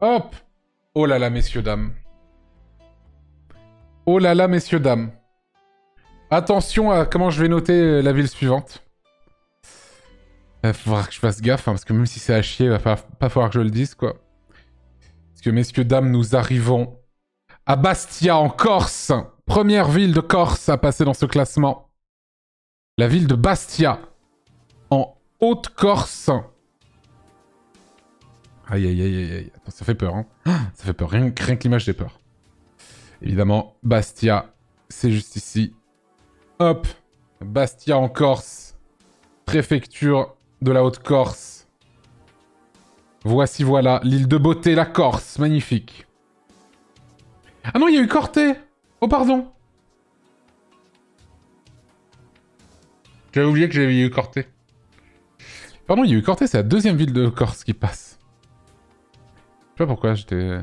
Hop! Oh là là, messieurs, dames. Oh là là, messieurs, dames. Attention à comment je vais noter la ville suivante. Il faudra que je fasse gaffe, hein, parce que même si c'est à chier, il va pas falloir que je le dise, quoi. Parce que, messieurs, dames, nous arrivons à Bastia, en Corse. Première ville de Corse à passer dans ce classement. La ville de Bastia, en Haute-Corse. Aïe, aïe, aïe, aïe, aïe. Attends, ça fait peur, hein. Ça fait peur, rien que l'image j'ai peur. Évidemment, Bastia, c'est juste ici. Hop, Bastia en Corse. Préfecture de la Haute-Corse. Voici, voilà, l'île de beauté, la Corse. Magnifique. Ah non, il y a eu Corté. Oh, pardon. J'avais oublié que j'avais eu Corté. Pardon, il y a eu Corté, c'est la deuxième ville de Corse qui passe. Je sais pas pourquoi, j'étais...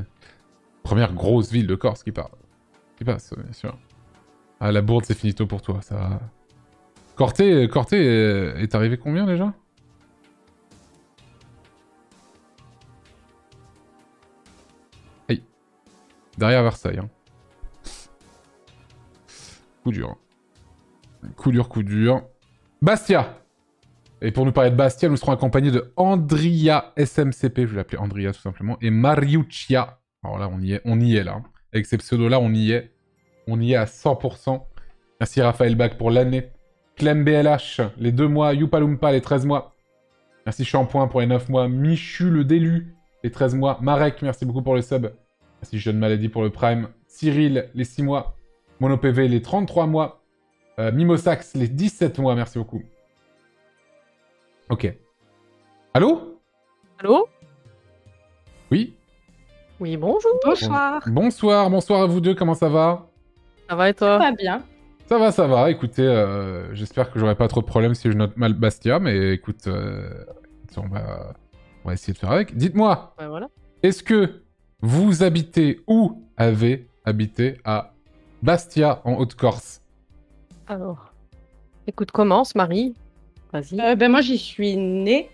Première grosse ville de Corse qui passe, bien sûr. Ah, la bourde, c'est finito pour toi, ça va. Corté est arrivé combien, déjà? Aïe. Derrière Versailles, hein. Coup dur. Coup dur, coup dur. Bastia! Et pour nous parler de Bastia, nous serons accompagnés de Andria SMCP, je vais l'appeler Andria tout simplement, et Mariuccia. Alors là, on y est là. Avec ces pseudos-là, on y est. On y est à 100%. Merci Raphaël Bach pour l'année. Clem BLH, les 2 mois. Youpalumpa, les 13 mois. Merci Shampoing pour les 9 mois. Michu, le Délu, les 13 mois. Marek, merci beaucoup pour le sub. Merci Jeune Maladie pour le Prime. Cyril, les 6 mois. MonoPV, les 33 mois. Mimosax, les 17 mois. Merci beaucoup. Ok. Allô? Allô? Oui? Oui, bonjour. Bonsoir. Bonsoir à vous deux, comment ça va? Ça va et toi? Ça va bien. Ça va. Écoutez, j'espère que j'aurai pas trop de problèmes si je note mal Bastia, mais écoute, on va essayer de faire avec. Dites-moi, Ouais, voilà. est-ce que vous habitez ou avez habité à Bastia, en Haute-Corse? Alors, écoute, commence, Marie. Vas-y. Moi, j'y suis née.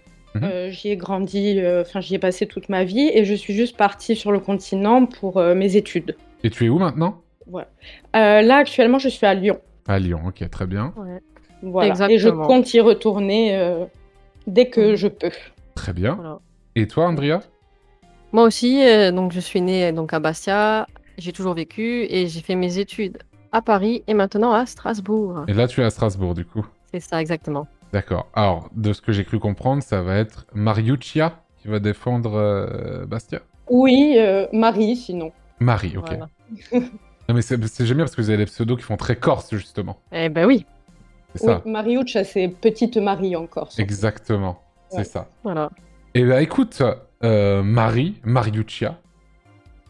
J'y ai grandi, j'y ai passé toute ma vie et je suis juste partie sur le continent pour mes études. Et tu es où maintenant? Voilà. Là, actuellement, je suis à Lyon. À Lyon, ok, très bien. Ouais. Voilà. Exactement. Et je compte y retourner dès que je peux. Très bien. Voilà. Et toi, Andrea? Moi aussi, donc je suis née donc à Bastia. J'ai toujours vécu et j'ai fait mes études à Paris et maintenant à Strasbourg. Et là, tu es à Strasbourg, du coup. C'est ça, exactement. D'accord. Alors, de ce que j'ai cru comprendre, ça va être Mariuccia qui va défendre Bastia? Oui, Marie, sinon. Marie, ok. Voilà. Non mais c'est j'aime bien parce que vous avez des pseudos qui font très corse, justement. Eh ben oui, C'est Oui, ça. Mariuccia, c'est Petite Marie en Corse. Exactement. Ouais. C'est ça. voilà. Et bah écoute, Mariuccia,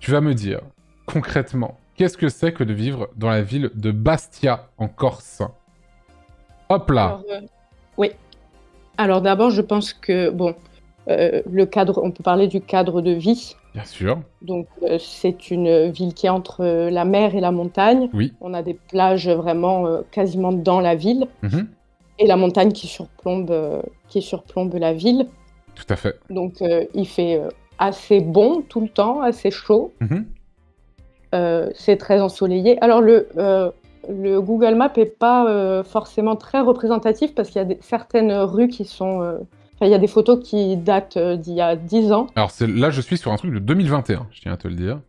tu vas me dire, concrètement, qu'est-ce que c'est que de vivre dans la ville de Bastia, en Corse? Hop là. Alors, oui. Alors d'abord, je pense que, bon, le cadre, on peut parler du cadre de vie. Bien sûr. Donc, c'est une ville qui est entre la mer et la montagne. Oui. On a des plages vraiment quasiment dans la ville. Mhm. Et la montagne qui surplombe la ville. Tout à fait. Donc, il fait assez bon tout le temps, assez chaud. Mhm. C'est très ensoleillé. Alors, le Google Maps n'est pas forcément très représentatif parce qu'il y a certaines rues qui sont... il y a des photos qui datent d'il y a 10 ans. Alors là, je suis sur un truc de 2021, je tiens à te le dire.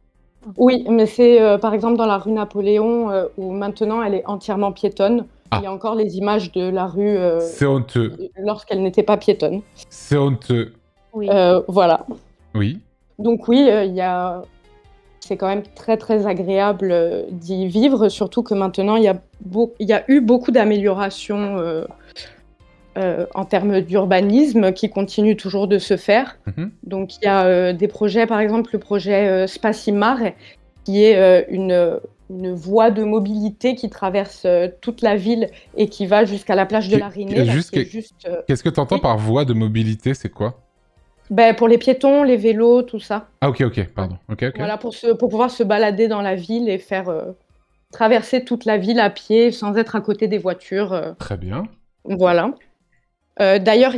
Oui, mais c'est par exemple dans la rue Napoléon où maintenant elle est entièrement piétonne. Ah. Il y a encore les images de la rue C'est honteux. lorsqu'elle n'était pas piétonne. C'est honteux. Oui. Voilà. Oui. Donc oui, c'est quand même très très agréable d'y vivre, surtout que maintenant il y a eu beaucoup d'améliorations en termes d'urbanisme qui continuent toujours de se faire. Mhm. Donc il y a des projets, par exemple le projet Spacimar, qui est une voie de mobilité qui traverse toute la ville et qui va jusqu'à la plage de la Rinée. Qu'est-ce que tu entends Oui. par voie de mobilité, c'est quoi? Pour les piétons, les vélos, tout ça. Ah ok, pardon. Ok. Voilà, pour pouvoir se balader dans la ville et faire traverser toute la ville à pied sans être à côté des voitures. Très bien. Voilà. D'ailleurs,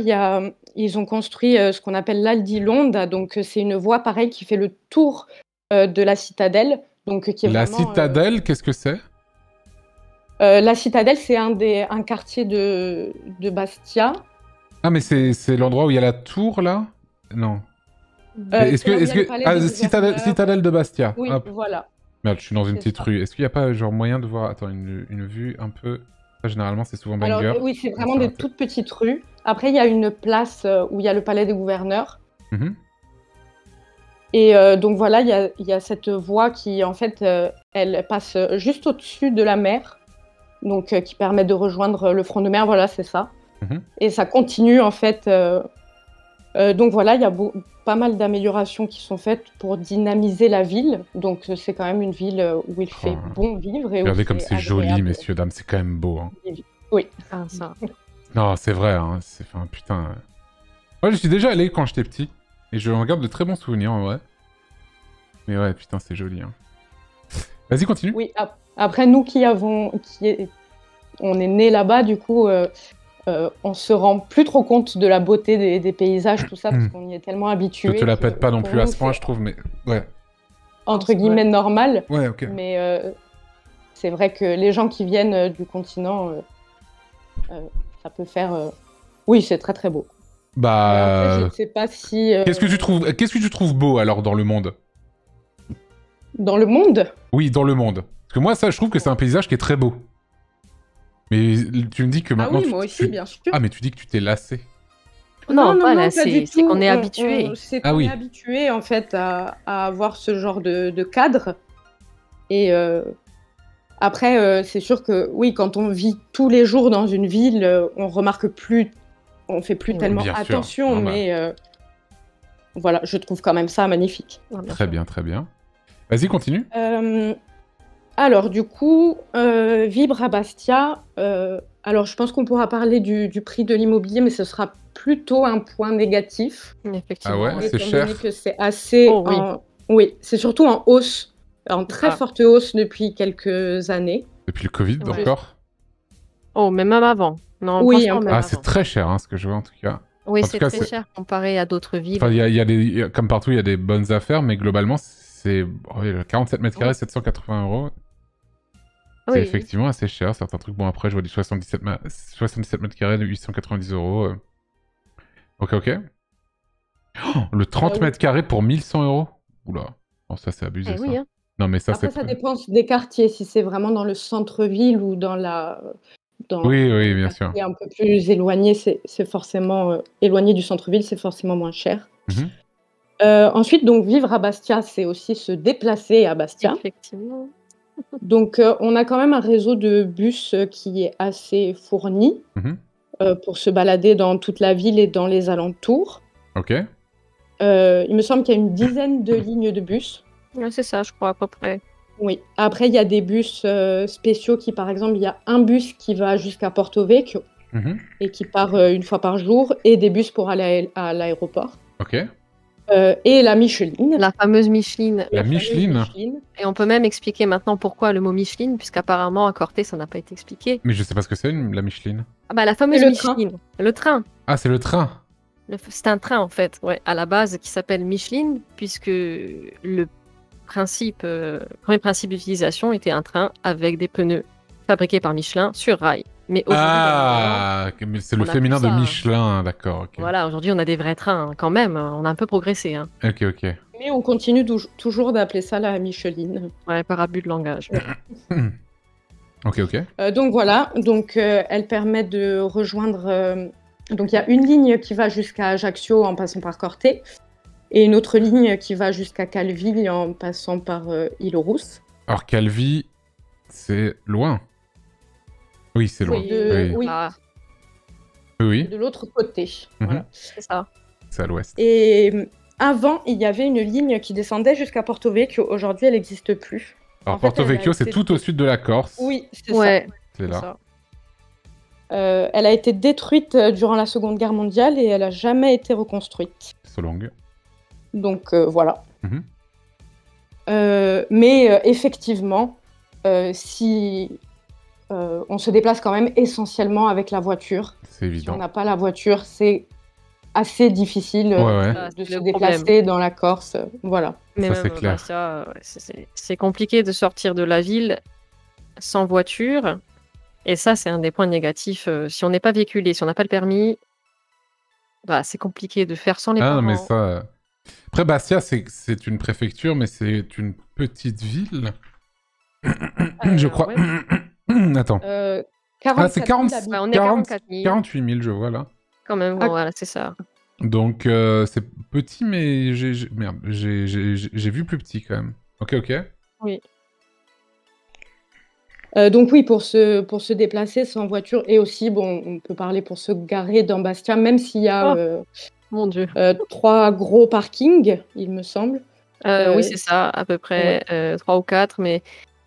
ils ont construit ce qu'on appelle l'Aldilonde. Donc, c'est une voie, pareil, qui fait le tour de la citadelle. Donc, qui est La vraiment, citadelle, qu'est-ce que c'est? la citadelle, c'est un quartier de Bastia. Ah, mais c'est l'endroit où il y a la tour, là? Non. C'est là où il y a le palais Ah, des citadelle, gouverneurs. citadelle de Bastia. Oui, Hop. voilà. Merde, je suis dans une C'est petite ça. rue. Est-ce qu'il n'y a pas genre moyen de voir... Attends, une vue un peu... Ça, généralement, c'est souvent Alors, banger. oui, c'est Ça vraiment va des être- toutes petites rues. Après, il y a une place où il y a le palais des gouverneurs. Mhm. Et donc voilà, il y a cette voie qui, en fait, elle passe juste au-dessus de la mer, donc qui permet de rejoindre le front de mer, voilà, c'est ça. Mhm. Et ça continue, en fait. Donc voilà, il y a pas mal d'améliorations qui sont faites pour dynamiser la ville. Donc c'est quand même une ville où il fait Oh. bon vivre et où Regardez comme c'est joli, agréable messieurs, dames. C'est quand même beau. Hein. de vivre. Oui. Ah, ça. Non, c'est vrai. Hein. C'est... Enfin, putain... Moi, je suis déjà allé quand j'étais petit. Et je regarde de très bons souvenirs, en vrai. Mais ouais, putain, c'est joli. Hein. Vas-y, continue. Oui, après nous on est né là-bas, du coup, on se rend plus trop compte de la beauté des paysages, tout ça, parce qu'on y est tellement Je habitué. te la pète pas non pour plus à nous, ce point, c'est je trouve, mais... Ouais. entre C'est guillemets normal, Ouais, ok. mais c'est vrai que les gens qui viennent du continent, ça peut faire. Oui, c'est très très beau. Après, je Bah... ne sais pas si Qu'est-ce que tu trouves beau, alors, dans le monde? dans le monde. Oui, dans le monde. Parce que moi, ça, je trouve que c'est un paysage qui est très beau. Mais tu me dis que Ah maintenant... oui, moi aussi, bien sûr. Ah, mais tu dis que tu t'es lassé. Non, pas là, pas c'est du tout. qu'on est habitué. C'est Ah qu'on oui. est habitué en fait à avoir ce genre de cadre. Et après, c'est sûr que oui, quand on vit tous les jours dans une ville, on remarque plus, on fait plus Oui, tellement bien sûr, attention, normal. mais voilà, je trouve quand même ça magnifique. Ouais, bien Très sûr. bien, très bien. Vas-y, continue. Alors du coup, vivre à Bastia, alors je pense qu'on pourra parler du prix de l'immobilier, mais ce sera plutôt un point négatif. Effectivement. Ah ouais, c'est Étant cher. donné que c'est assez... Oh, oui. Oui, c'est surtout en hausse, en très Ah. forte hausse depuis quelques années. Depuis le Covid, Ouais. encore. Oh, mais même avant. Non, Oui, franchement, un peu. même Ah, avant. c'est très cher, hein, ce que je vois, en tout cas. Oui, En c'est tout cas, très c'est- cher comparé à d'autres villes. Enfin, comme partout, il y a des bonnes affaires, mais globalement, c'est... oui, 47 mètres carrés, 780 €. C'est Oui. effectivement assez cher, certains trucs. Bon, après, je vois du 77 mètres carrés de 890 €. Ok, ok. Oh, le 30 oui. mètres carrés pour 1100 €. Oula. Oh, ça, c'est abusé, Eh ça. oui, hein. Non, mais ça, Après, c'est... ça dépend des quartiers, si c'est vraiment dans le centre-ville ou dans Oui, oui, les bien sûr. quartiers un peu plus éloignés, c'est forcément éloigné du centre-ville, c'est forcément moins cher. Mhm. Ensuite, donc vivre à Bastia, c'est aussi se déplacer à Bastia. Effectivement. Donc, on a quand même un réseau de bus qui est assez fourni Mhm. pour se balader dans toute la ville et dans les alentours. Ok. Il me semble qu'il y a une dizaine de lignes de bus. Ouais, c'est ça, je crois, à peu près. Oui. Après, il y a des bus spéciaux qui, par exemple, il y a un bus qui va jusqu'à Porto Vecchio Mhm. et qui part une fois par jour, et des bus pour aller à l'aéroport. Ok. Et la Micheline. La fameuse Micheline. La fameuse Micheline. Micheline. Et on peut même expliquer maintenant pourquoi le mot Micheline, puisqu'apparemment à Corté, ça n'a pas été expliqué. Mais je sais pas ce que c'est, la Micheline. Ah bah la fameuse Et le train. Micheline. Le train. Ah, c'est le train. C'est un train en fait, ouais, à la base qui s'appelle Micheline, puisque le premier principe d'utilisation était un train avec des pneus fabriqués par Michelin sur rail. Mais aujourd'hui, Ah, mais c'est le on a féminin plus de ça, hein. Michelin, d'accord, ok. voilà, aujourd'hui on a des vrais trains hein, quand même, on a un peu progressé, hein. Ok, ok. Mais on continue toujours d'appeler ça la Micheline. Ouais, par abus de langage. Ok, ok. Donc voilà, donc elle permet de rejoindre. Donc il y a une ligne qui va jusqu'à Ajaccio en passant par Corté, et une autre ligne qui va jusqu'à Calvi en passant par Île-aux-Rousses. Alors, Calvi, c'est loin. Oui, c'est loin. Oui, Oui, oui, Ah, oui, de l'autre côté. Mhm. Voilà. c'est ça. c'est à l'ouest. Et avant, il y avait une ligne qui descendait jusqu'à Porto Vecchio. Aujourd'hui, elle n'existe plus. Alors, en fait, Porto elle a Vecchio, c'est été- tout au sud de la Corse. Oui, c'est Ouais, C'est c'est là. ça. ça. Elle a été détruite durant la Seconde Guerre mondiale et elle n'a jamais été reconstruite. Solong. Donc voilà. Mhm. Mais effectivement, si on se déplace quand même essentiellement avec la voiture. C'est Si on évident. n'a pas la voiture, c'est assez difficile Ouais. de C'est se le déplacer problème. dans la Corse. Voilà. Mais Ça, même c'est clair. Bastia, ouais, c'est compliqué de sortir de la ville sans voiture. Et ça, c'est un des points négatifs. Si on n'est pas véhiculé, si on n'a pas le permis, bah, c'est compliqué de faire sans les Ah non, mais parents. ça... Après, Bastia, c'est une préfecture, mais c'est une petite ville. Je crois. Ouais. Attends. Euh, Ah, c'est 44 000 40... habitants. Ouais, on est à 44 000 48 000, je vois, là. quand même. Ah. Bon, voilà, c'est ça. Donc, c'est petit, mais merde, j'ai vu plus petit, quand même. Ok. Oui. Donc oui, pour se déplacer sans voiture et aussi, bon, on peut parler pour se garer dans Bastia, même s'il y a Mon Dieu. 3 gros parkings, il me semble. Oui, c'est ça, à peu près 3 ou 4, mais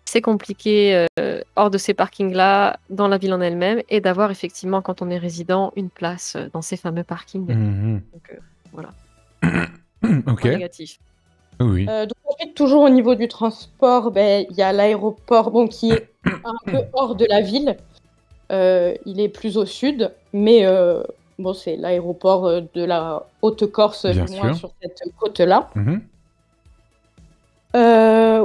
c'est compliqué hors de ces parkings-là, dans la ville en elle-même, et d'avoir effectivement, quand on est résident, une place dans ces fameux parkings. Mhm. Donc voilà, Ok. point négatif. Oui. Donc ensuite, toujours au niveau du transport, il y a l'aéroport, bon, qui est un peu hors de la ville. Il est plus au sud, mais bon, c'est l'aéroport de la Haute-Corse, Bien du moins sûr. sur cette côte-là. Mhm.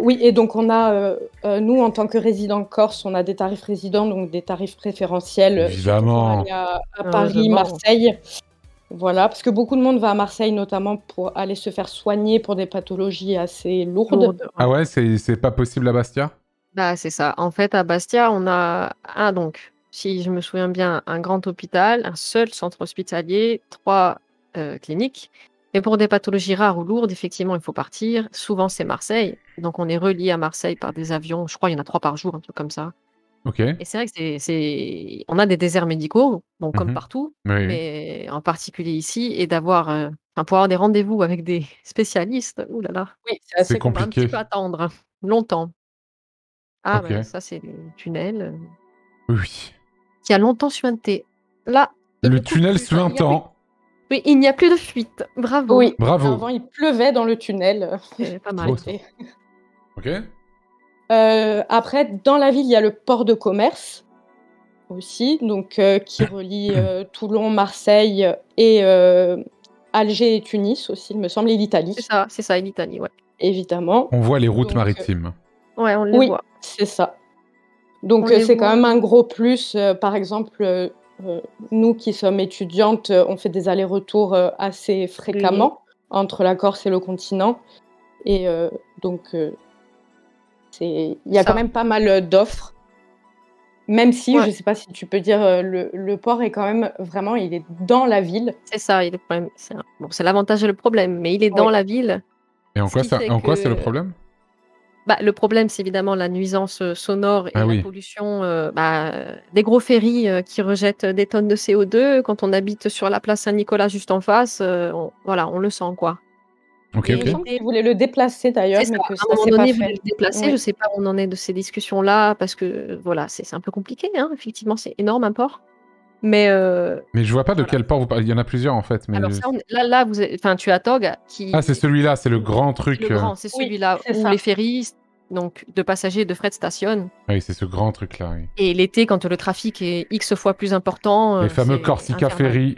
Oui, et donc on a, nous, en tant que résidents corse, on a des tarifs résidents, donc des tarifs préférentiels, surtout pour Évidemment. aller à Paris, Heureusement. Marseille. Voilà, parce que beaucoup de monde va à Marseille, notamment pour aller se faire soigner pour des pathologies assez lourdes. Lourde, Ah ouais, c'est pas possible à Bastia? Bah, c'est ça. En fait, à Bastia, on a donc, si je me souviens bien, un grand hôpital, un seul centre hospitalier, 3 cliniques. Mais pour des pathologies rares ou lourdes, effectivement, il faut partir. Souvent, c'est Marseille. Donc, on est relié à Marseille par des avions. Je crois qu'il y en a 3 par jour, un truc comme ça. Ok. Et c'est vrai que on a des déserts médicaux, bon, comme Mhm. partout, Oui. mais en particulier ici, et d'avoir, pour avoir des rendez-vous avec des spécialistes, ouh là là, Oui, c'est C'est assez on va un petit compliqué. peu attendre longtemps. Ah, Ok. bah, ça, c'est le tunnel Oui. qui a longtemps suinté. Là, il Le ne coule tunnel plus. Enfin, il n'y a plus... suintant. Oui, il n'y a plus de fuite. Bravo. Oui, Bravo. avant il pleuvait dans le tunnel. C'est pas mal. Trop ça. Ok. Après, dans la ville, il y a le port de commerce aussi, donc qui relie Toulon, Marseille et Alger et Tunis aussi, il me semble, et l'Italie, C'est ça, et l'Italie, ouais. évidemment. On voit les routes Donc, maritimes. Ouais, on les Oui, voit. c'est ça. Donc On les c'est quand voit. même un gros plus. Par exemple, nous qui sommes étudiantes, on fait des allers-retours assez fréquemment entre la Corse et le continent. Et donc, il y a Ça. quand même pas mal d'offres. Même si, Ouais. je sais pas si tu peux dire, le port est quand même vraiment, il est dans la ville. C'est ça, et le problème. Bon, c'est l'avantage et le problème, mais il est dans Oui. la ville. Et en Ce quoi, qui ça, fait en quoi que- c'est le problème? Bah, le problème, c'est évidemment la nuisance sonore et Ah la oui. pollution des gros ferries qui rejettent des tonnes de CO2. Quand on habite sur la place Saint-Nicolas juste en face, on le sent, quoi. Ok, Et Il me semble ok. qu'ils voulaient le déplacer d'ailleurs, C'est ça, mais que à ça un moment s'est pas donné, ils voulaient fait. le déplacer. Oui. Je sais pas où on en est de ces discussions-là, parce que voilà, c'est un peu compliqué, hein. Effectivement, c'est énorme un port. Mais Mais je vois pas de voilà. quel port vous parlez. Il y en a plusieurs en fait. Mais Alors ça, là, tu as Tog qui. Ah, c'est celui-là, c'est le grand C'est truc. le grand, c'est Oui, celui-là c'est où ça. les ferries, donc de passagers et de fret stationnent. Oui, c'est ce grand truc-là. Oui. Et l'été, quand le trafic est X fois plus important, Les fameux c'est Corsica infernal. Ferry.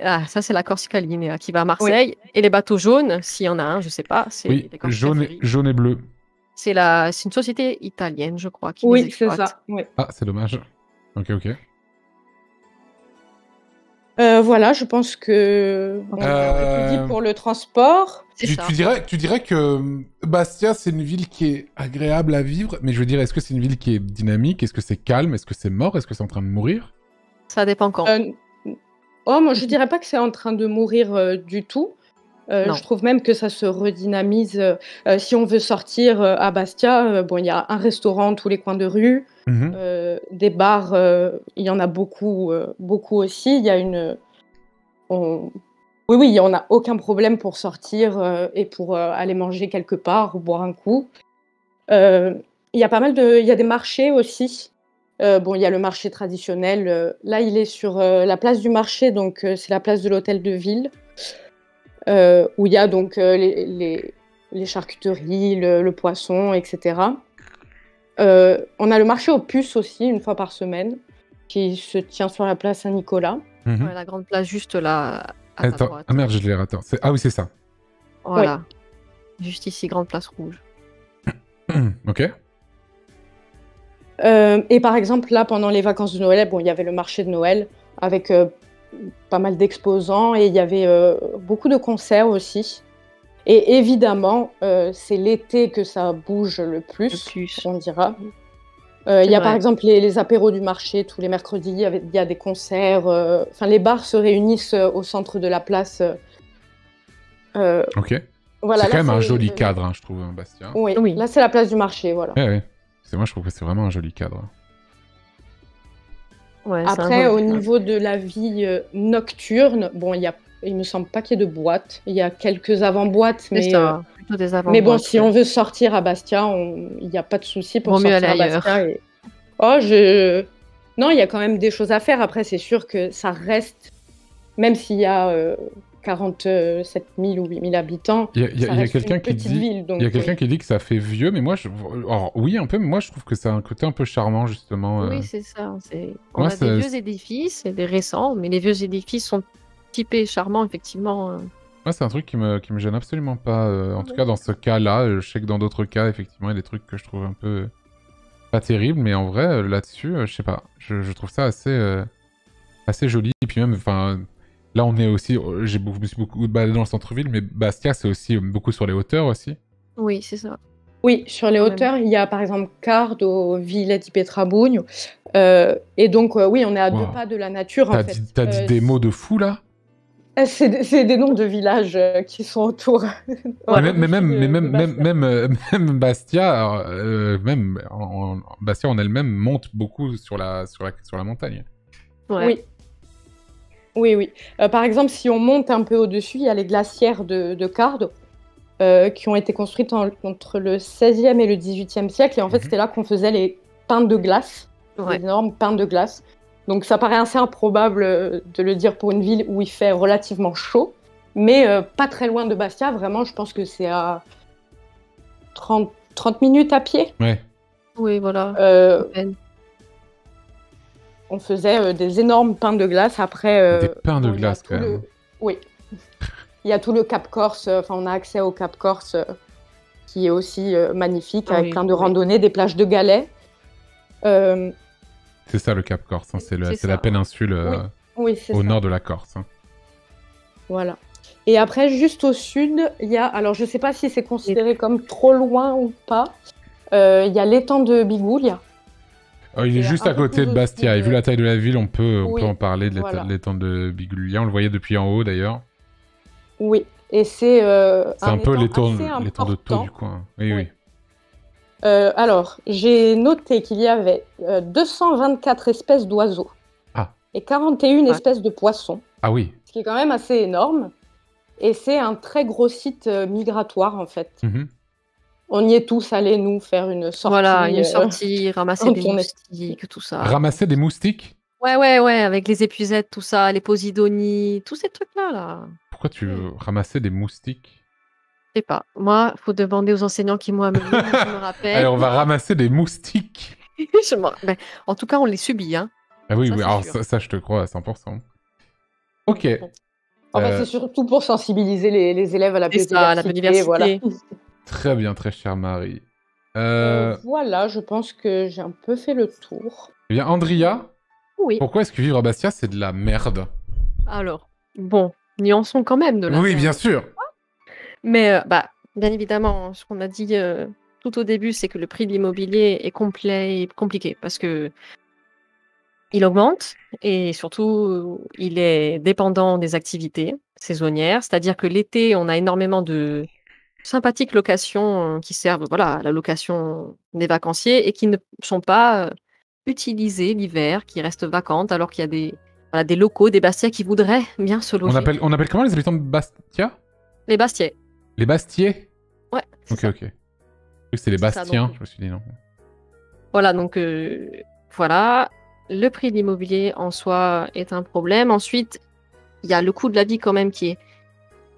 Ah, ça, c'est la Corsica Linea qui va à Marseille. Et les bateaux jaunes, s'il y en a un, je sais pas, c'est Oui, les Corsica Ferry. jaune et bleu. C'est une société italienne, je crois, qui les Oui, c'est exploite. ça. Oui. Ah, c'est dommage. Ok, ok. Voilà, je pense que on a tout dit pour le transport. C'est Tu, ça. tu dirais que Bastia, c'est une ville qui est agréable à vivre, mais je veux dire, est-ce que c'est une ville qui est dynamique? Est-ce que c'est calme? Est-ce que c'est mort? Est-ce que c'est en train de mourir? Ça dépend quand. Oh, moi, je dirais pas que c'est en train de mourir du tout. Non. Je trouve même que ça se redynamise. Si on veut sortir à Bastia, bon, il y a un restaurant tous les coins de rue, Mhm. des bars, il y en a beaucoup, beaucoup aussi. Il y a oui, on n'a aucun problème pour sortir et pour aller manger quelque part ou boire un coup. Il y a il y a des marchés aussi. Bon, il y a le marché traditionnel. Là, il est sur la place du marché, donc c'est la place de l'hôtel de ville, où il y a donc les charcuteries, le poisson, etc. On a le marché aux puces aussi, une fois par semaine, qui se tient sur la place Saint-Nicolas. Mhm. Ouais, la grande place juste là, à ta Attends. droite. Ah merde, je l'ai raté. Ah oui, c'est ça. Voilà. Juste ici, grande place rouge. Ok. Et par exemple, là, pendant les vacances de Noël, bon, il y avait le marché de Noël avec pas mal d'exposants et il y avait beaucoup de concerts aussi. Et évidemment, c'est l'été que ça bouge le plus, on dira. Il y a par exemple les apéros du marché tous les mercredis, il y a des concerts. Enfin, les bars se réunissent au centre de la place. Ok. Voilà, c'est quand même un joli cadre, hein, je trouve, Bastia. Oui, là c'est la place du marché, voilà. Ouais. Moi, je trouve que c'est vraiment un joli cadre. Ouais, après, au niveau de la vie nocturne, bon, il me semble pas qu'il y ait de boîtes. Il y a quelques avant-boîtes, mais plutôt des avant-boîtes. Mais bon, si on veut sortir à Bastia, il n'y a pas de souci pour sortir à Bastia. Non, il y a quand même des choses à faire. Après, c'est sûr que ça reste, même s'il y a 47 000 ou 8 000 habitants, il y a quelqu'un qui dit, ville. Il y a quelqu'un qui dit que ça fait vieux, mais moi, alors, oui, un peu, mais moi, je trouve que ça a un côté un peu charmant, justement. Oui, c'est ça. On a des vieux édifices et des récents, mais les vieux édifices sont typés charmants, effectivement. Moi, c'est un truc qui me gêne absolument pas. En tout cas, dans ce cas-là, je sais que dans d'autres cas, effectivement, il y a des trucs que je trouve un peu pas terribles, mais en vrai, là-dessus, je sais pas. Je trouve ça assez joli. Et puis même, enfin, là, on est aussi. Je me suis beaucoup baladé dans le centre-ville, mais Bastia, c'est aussi beaucoup sur les hauteurs aussi. Oui, c'est ça. Oui, sur les hauteurs, il y a par exemple Cardo, Villette di Pietrabugno. Et donc, oui, on est à 2 pas de la nature, en fait. T'as dit des mots de fou, là? C'est des noms de villages qui sont autour. Mais même Bastia, même Bastia en elle-même monte beaucoup sur la montagne. Ouais. Oui. Par exemple, si on monte un peu au-dessus, il y a les glacières de Cardo qui ont été construites entre le 16e et le 18e siècle. Et en fait, c'était là qu'on faisait les pains de glace, les énormes pains de glace. Donc ça paraît assez improbable de le dire pour une ville où il fait relativement chaud, mais pas très loin de Bastia. Vraiment, je pense que c'est à 30 minutes à pied. Ouais. Oui, voilà. On faisait des énormes pains de glace. Après, des pains de glace, quand même. Oui. Il y a tout le Cap Corse. Enfin, on a accès au Cap Corse, qui est aussi magnifique, avec plein de randonnées, des plages de galets. C'est ça le Cap Corse, hein. c'est la péninsule au nord de la Corse. Hein. Voilà. Et après, juste au sud, il y a, alors je sais pas si c'est considéré comme trop loin ou pas, il y a l'étang de Bigoulia. Il est juste à côté de Bastia, et vu la taille de la ville, on peut en parler de l'étang de Bigoulia, on le voyait depuis en haut d'ailleurs. Oui, et c'est un peu l'étang de Thau du coin. Oui. Alors, j'ai noté qu'il y avait 224 espèces d'oiseaux et 41 espèces de poissons. Ah oui. Ce qui est quand même assez énorme. Et c'est un très gros site migratoire, en fait. On y est tous allés, nous, faire une sortie. Voilà, une sortie, ramasser des moustiques, tout ça. Ramasser des moustiques ? Ouais, avec les épuisettes, tout ça, les posidonies, tous ces trucs-là. Pourquoi tu veux ramasser des moustiques ? Je sais pas. Moi, faut demander aux enseignants qui m'ont amené, je me rappelle. Allez, on va ramasser des moustiques. En tout cas, on les subit, hein. Ah oui, alors ça, je te crois à 100%. Ok. En fait, c'est surtout pour sensibiliser les élèves à la biodiversité. Ça, la biodiversité. Voilà. Très bien, très chère Marie. Voilà, je pense que j'ai un peu fait le tour. Eh bien, Andrea, oui. Pourquoi est-ce que vivre à Bastia, c'est de la merde ? Alors, bon, nuançons quand même de la Oui, merde. bien sûr. Mais, bien évidemment, ce qu'on a dit tout au début, c'est que le prix de l'immobilier est complet et compliqué parce que il augmente et surtout, il est dépendant des activités saisonnières. C'est-à-dire que l'été, on a énormément de sympathiques locations qui servent à la location des vacanciers et qui ne sont pas utilisées l'hiver, qui restent vacantes alors qu'il y a des locaux, des Bastiais qui voudraient bien se loger. On appelle comment les habitants de Bastia ? Les Bastiais. Les Bastiais ? Ouais. Ok. C'est les Bastiens, je me suis dit non. Voilà, donc voilà. Le prix de l'immobilier en soi est un problème. Ensuite, il y a le coût de la vie quand même qui est,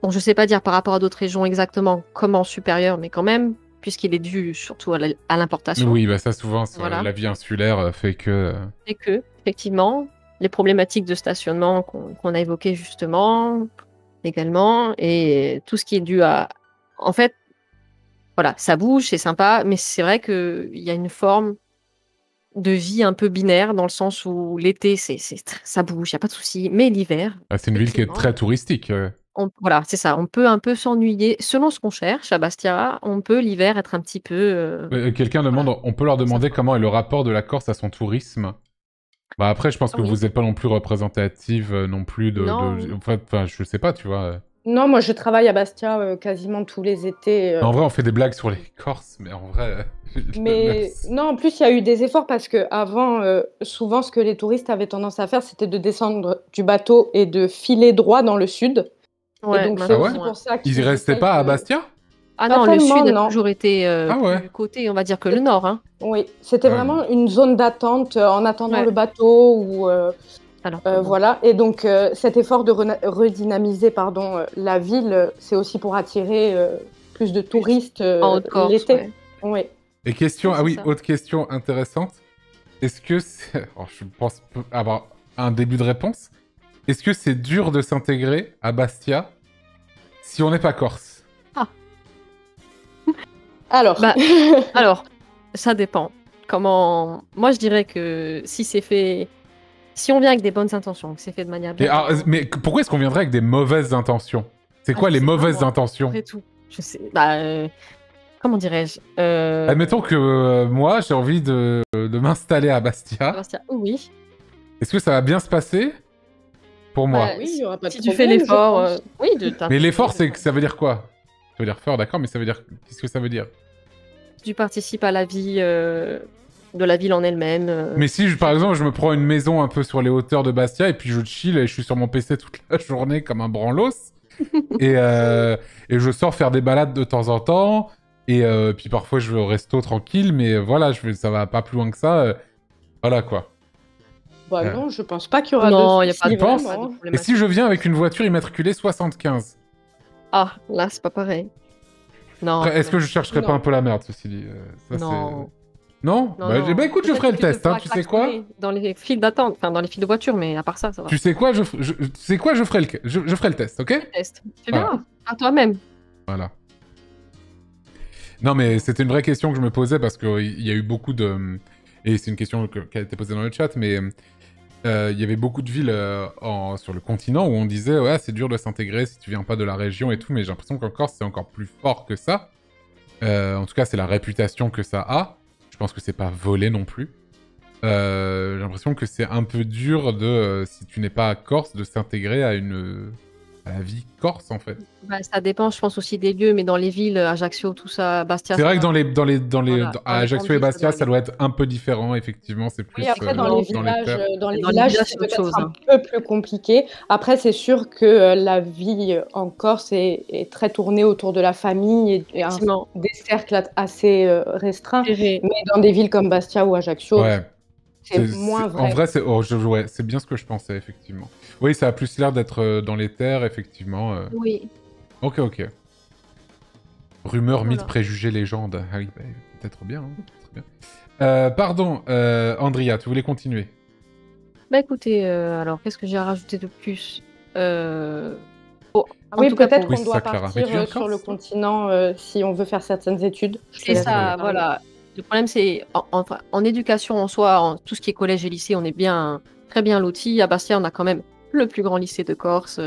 bon, je sais pas dire par rapport à d'autres régions exactement comment supérieur, mais quand même, puisqu'il est dû surtout à l'importation. Oui, bah ça souvent, Voilà. la vie insulaire fait que... Et que, effectivement, les problématiques de stationnement qu'on a évoquées justement, également, et tout ce qui est dû à... En fait, voilà, ça bouge, c'est sympa, mais c'est vrai qu'il y a une forme de vie un peu binaire, dans le sens où l'été, ça bouge, il n'y a pas de souci, mais l'hiver, c'est une ville qui est effectivement, très touristique. voilà, c'est ça, on peut un peu s'ennuyer. Selon ce qu'on cherche à Bastia, on peut l'hiver être un petit peu... Quelqu'un demande, voilà. on peut leur demander Ça- comment est le rapport de la Corse à son tourisme. Bah après, je pense que Oui. vous n'êtes pas non plus représentative non plus Non. Enfin, je sais pas, tu vois. Non, moi je travaille à Bastia quasiment tous les étés. En vrai, on fait des blagues sur les Corses, mais en vrai... Mais non, en plus, il y a eu des efforts parce que avant, souvent, ce que les touristes avaient tendance à faire, c'était de descendre du bateau et de filer droit dans le sud. Ouais, et donc, c'est Ah ouais aussi pour ça Ils y qu'ils restaient essayent pas à de- Bastia? Ah Pas non, le tellement, sud a non. toujours été Ah ouais. plus côté, on va dire, que le nord. Hein. Oui, c'était Ah, vraiment une zone d'attente en attendant Ouais. le bateau ou Alors, bon. voilà. Et donc, cet effort de redynamiser, la ville, c'est aussi pour attirer plus de touristes En Haute-Corse, l'été. ouais. Oui. Et question, Ouais, ah c'est oui, ça. autre question intéressante. Est-ce que c'est... Alors, je pense avoir un début de réponse. Est-ce que c'est dur de s'intégrer à Bastia si on n'est pas corse? Alors, Bah, alors, ça dépend. Comment... Moi, je dirais que si c'est fait... Si on vient avec des bonnes intentions, que c'est fait de manière Mais, bien... mais pourquoi est-ce qu'on viendrait avec des mauvaises intentions? C'est quoi les mauvaises intentions? Après tout. Je sais... Bah, comment dirais-je Admettons que moi, j'ai envie de m'installer à Bastia. Sébastien, oui. Est-ce que ça va bien se passer pour moi? Bah, oui, il y aura pas de si tu fais problème, je l'effort... pense. oui, Mais l'effort, ça veut dire quoi? Ça veut dire fort, d'accord, mais ça veut dire... Qu'est-ce que ça veut dire? Tu participes à la vie de la ville en elle-même. Mais si, par exemple, je me prends une maison un peu sur les hauteurs de Bastia et puis je chill et je suis sur mon PC toute la journée comme un branlos et je sors faire des balades de temps en temps et puis parfois je vais au resto tranquille, mais voilà, ça va pas plus loin que ça. Voilà quoi. Bah non, je pense pas qu'il y aura Non, de il n'y a pas soucis, de Tu penses vraiment. Et si je viens avec une voiture immatriculée 75? Ah, là, c'est pas pareil. Non. Après, est-ce que je chercherais pas Non. un peu la merde, ceci dit? Ça, Non. Non, Non, bah, non. bah, écoute, je Peut-être ferai que le tu te test, hein, feras tu sais quoi? klaxonner dans les files d'attente, enfin dans les files de voiture, mais à part ça, ça va. Tu sais quoi, je ferai le test, ok? Test. C'est Voilà. bien, à toi-même. Voilà. Non, mais c'était une vraie question que je me posais parce qu'il y a eu beaucoup de... Et c'est une question qui a été posée dans le chat, mais il y avait beaucoup de villes sur le continent où on disait « Ouais, c'est dur de s'intégrer si tu viens pas de la région et tout », mais j'ai l'impression qu'en Corse, c'est encore plus fort que ça. En tout cas, c'est la réputation que ça a. Je pense que c'est pas volé non plus. J'ai l'impression que c'est un peu dur si tu n'es pas corse, de s'intégrer à la vie corse, en fait. Bah, ça dépend, je pense aussi des lieux, mais dans les villes, Ajaccio, tout ça, Bastia. C'est ça vrai que va. à Dans Ajaccio les et grandes Bastia, villes, ça doit être un peu différent, effectivement. C'est plus Oui, après, dans dans les les villages, terres. dans les Dans les villages, villages, c'est c'est autre peut-être chose, un hein. peu plus compliqué. Après, c'est sûr que la vie en Corse est très tournée autour de la famille et Effectivement. des cercles assez restreints. Serré. Mais dans des villes comme Bastia ou Ajaccio, Ouais. c'est moins vrai. En vrai, ouais, c'est bien ce que je pensais, effectivement. Oui, ça a plus l'air d'être dans les terres, effectivement. Oui. Ok, ok. Rumeurs, Voilà. mythes, préjugés, légendes. Ah oui, bah, peut-être bien. Hein, peut-être bien. Pardon, Andrea, tu voulais continuer? Bah écoutez, alors qu'est-ce que j'ai à rajouter de plus en Oui, tout cas, peut-être Oui, qu'on c'est doit ça, Clara. Mais tu viens partir de sur le Corse, toi continent si on veut faire certaines études. Je te c'est laisse ça, parler. voilà. Le problème, c'est en éducation en soi, en tout ce qui est collège et lycée, on est bien, très bien lotis. À Bastia, on a quand même le plus grand lycée de Corse,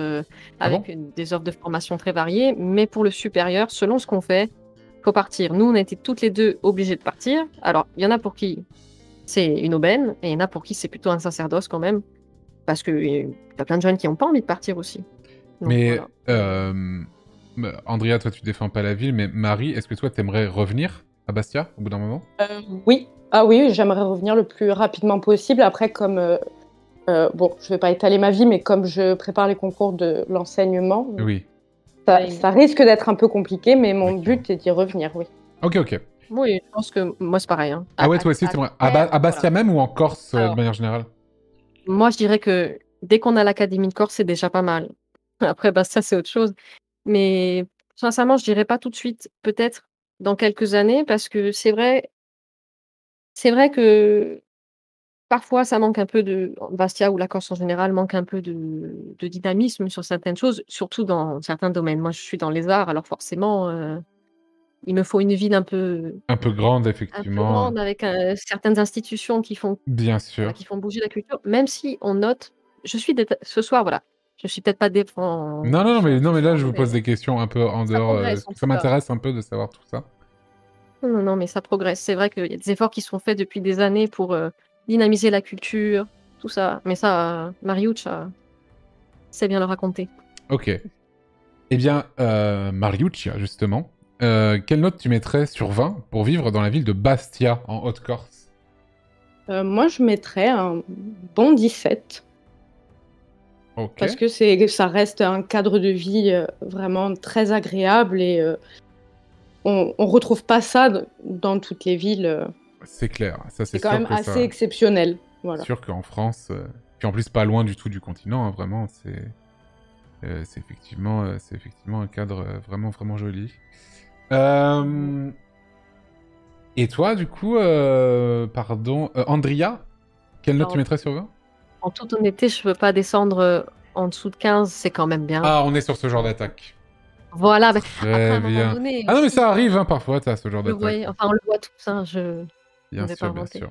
avec des offres de formation très variées. Mais pour le supérieur, selon ce qu'on fait, faut partir. Nous, on a été toutes les deux obligées de partir. Alors, il y en a pour qui c'est une aubaine, et il y en a pour qui c'est plutôt un sacerdoce quand même, parce que y a plein de jeunes qui n'ont pas envie de partir aussi. Donc, Mais, voilà. Andrea, toi, tu défends pas la ville, mais Marie, est-ce que toi, t'aimerais revenir à Bastia, au bout d'un moment? Oui, ah oui, j'aimerais revenir le plus rapidement possible. Après, comme bon, je vais pas étaler ma vie, mais comme je prépare les concours de l'enseignement, Oui. ça risque d'être un peu compliqué, mais mon D'accord. but est d'y revenir, oui. Ok, ok. Oui, je pense que moi, c'est pareil. Hein. Ah ouais, toi aussi, t'aimerais... À Bastia même ou en Corse, de Alors, manière générale? moi, je dirais que dès qu'on a l'Académie de Corse, c'est déjà pas mal. Après, bah, ça, c'est autre chose. Mais sincèrement, je dirais pas tout de suite. Peut-être dans quelques années parce que c'est vrai que parfois ça manque un peu de Bastia ou la Corse en général manque un peu de dynamisme sur certaines choses, surtout dans certains domaines. Moi, je suis dans les arts, alors forcément, il me faut une ville Un peu grande, un peu effectivement. grande avec, certaines institutions Bien voilà, sûr. qui font bouger la culture, même si on note je suis déta ce soir, voilà, je suis peut-être pas Non, non, non, mais là, je défenseur, vous mais pose des questions un peu en ça dehors. progresse Parce en que tout ça cas. m'intéresse un peu de savoir tout ça. Non, non, non, mais ça progresse. C'est vrai qu'il y a des efforts qui sont faits depuis des années pour, dynamiser la culture, tout ça. Mais ça, Mariuccia sait bien le raconter. Ok. Eh bien, Mariuccia, justement, quelle note tu mettrais sur 20 pour vivre dans la ville de Bastia, en Haute-Corse? Moi, je mettrais un bon 17 Ok. parce que ça reste un cadre de vie vraiment très agréable et on retrouve pas ça dans toutes les villes. C'est clair. Ça, c'est C'est quand sûr même que assez ça... exceptionnel. Voilà. Sûr qu'en France... Puis en plus, pas loin du tout du continent, hein, vraiment, c'est effectivement un cadre vraiment, vraiment joli. Et toi, du coup, pardon, Andrea, quelle note tu Alors, mettrais sur 20? en toute honnêteté, je peux pas descendre, en dessous de 15, c'est quand même bien. Ah, on est sur ce genre d'attaque. Voilà, mais après à Très un moment bien. donné Ah non, mais aussi, ça arrive, hein, parfois, t'as ce genre le d'attaque. voyait enfin on le voit tous, hein, je ne Bien vais pas sûr, bien inventer. sûr.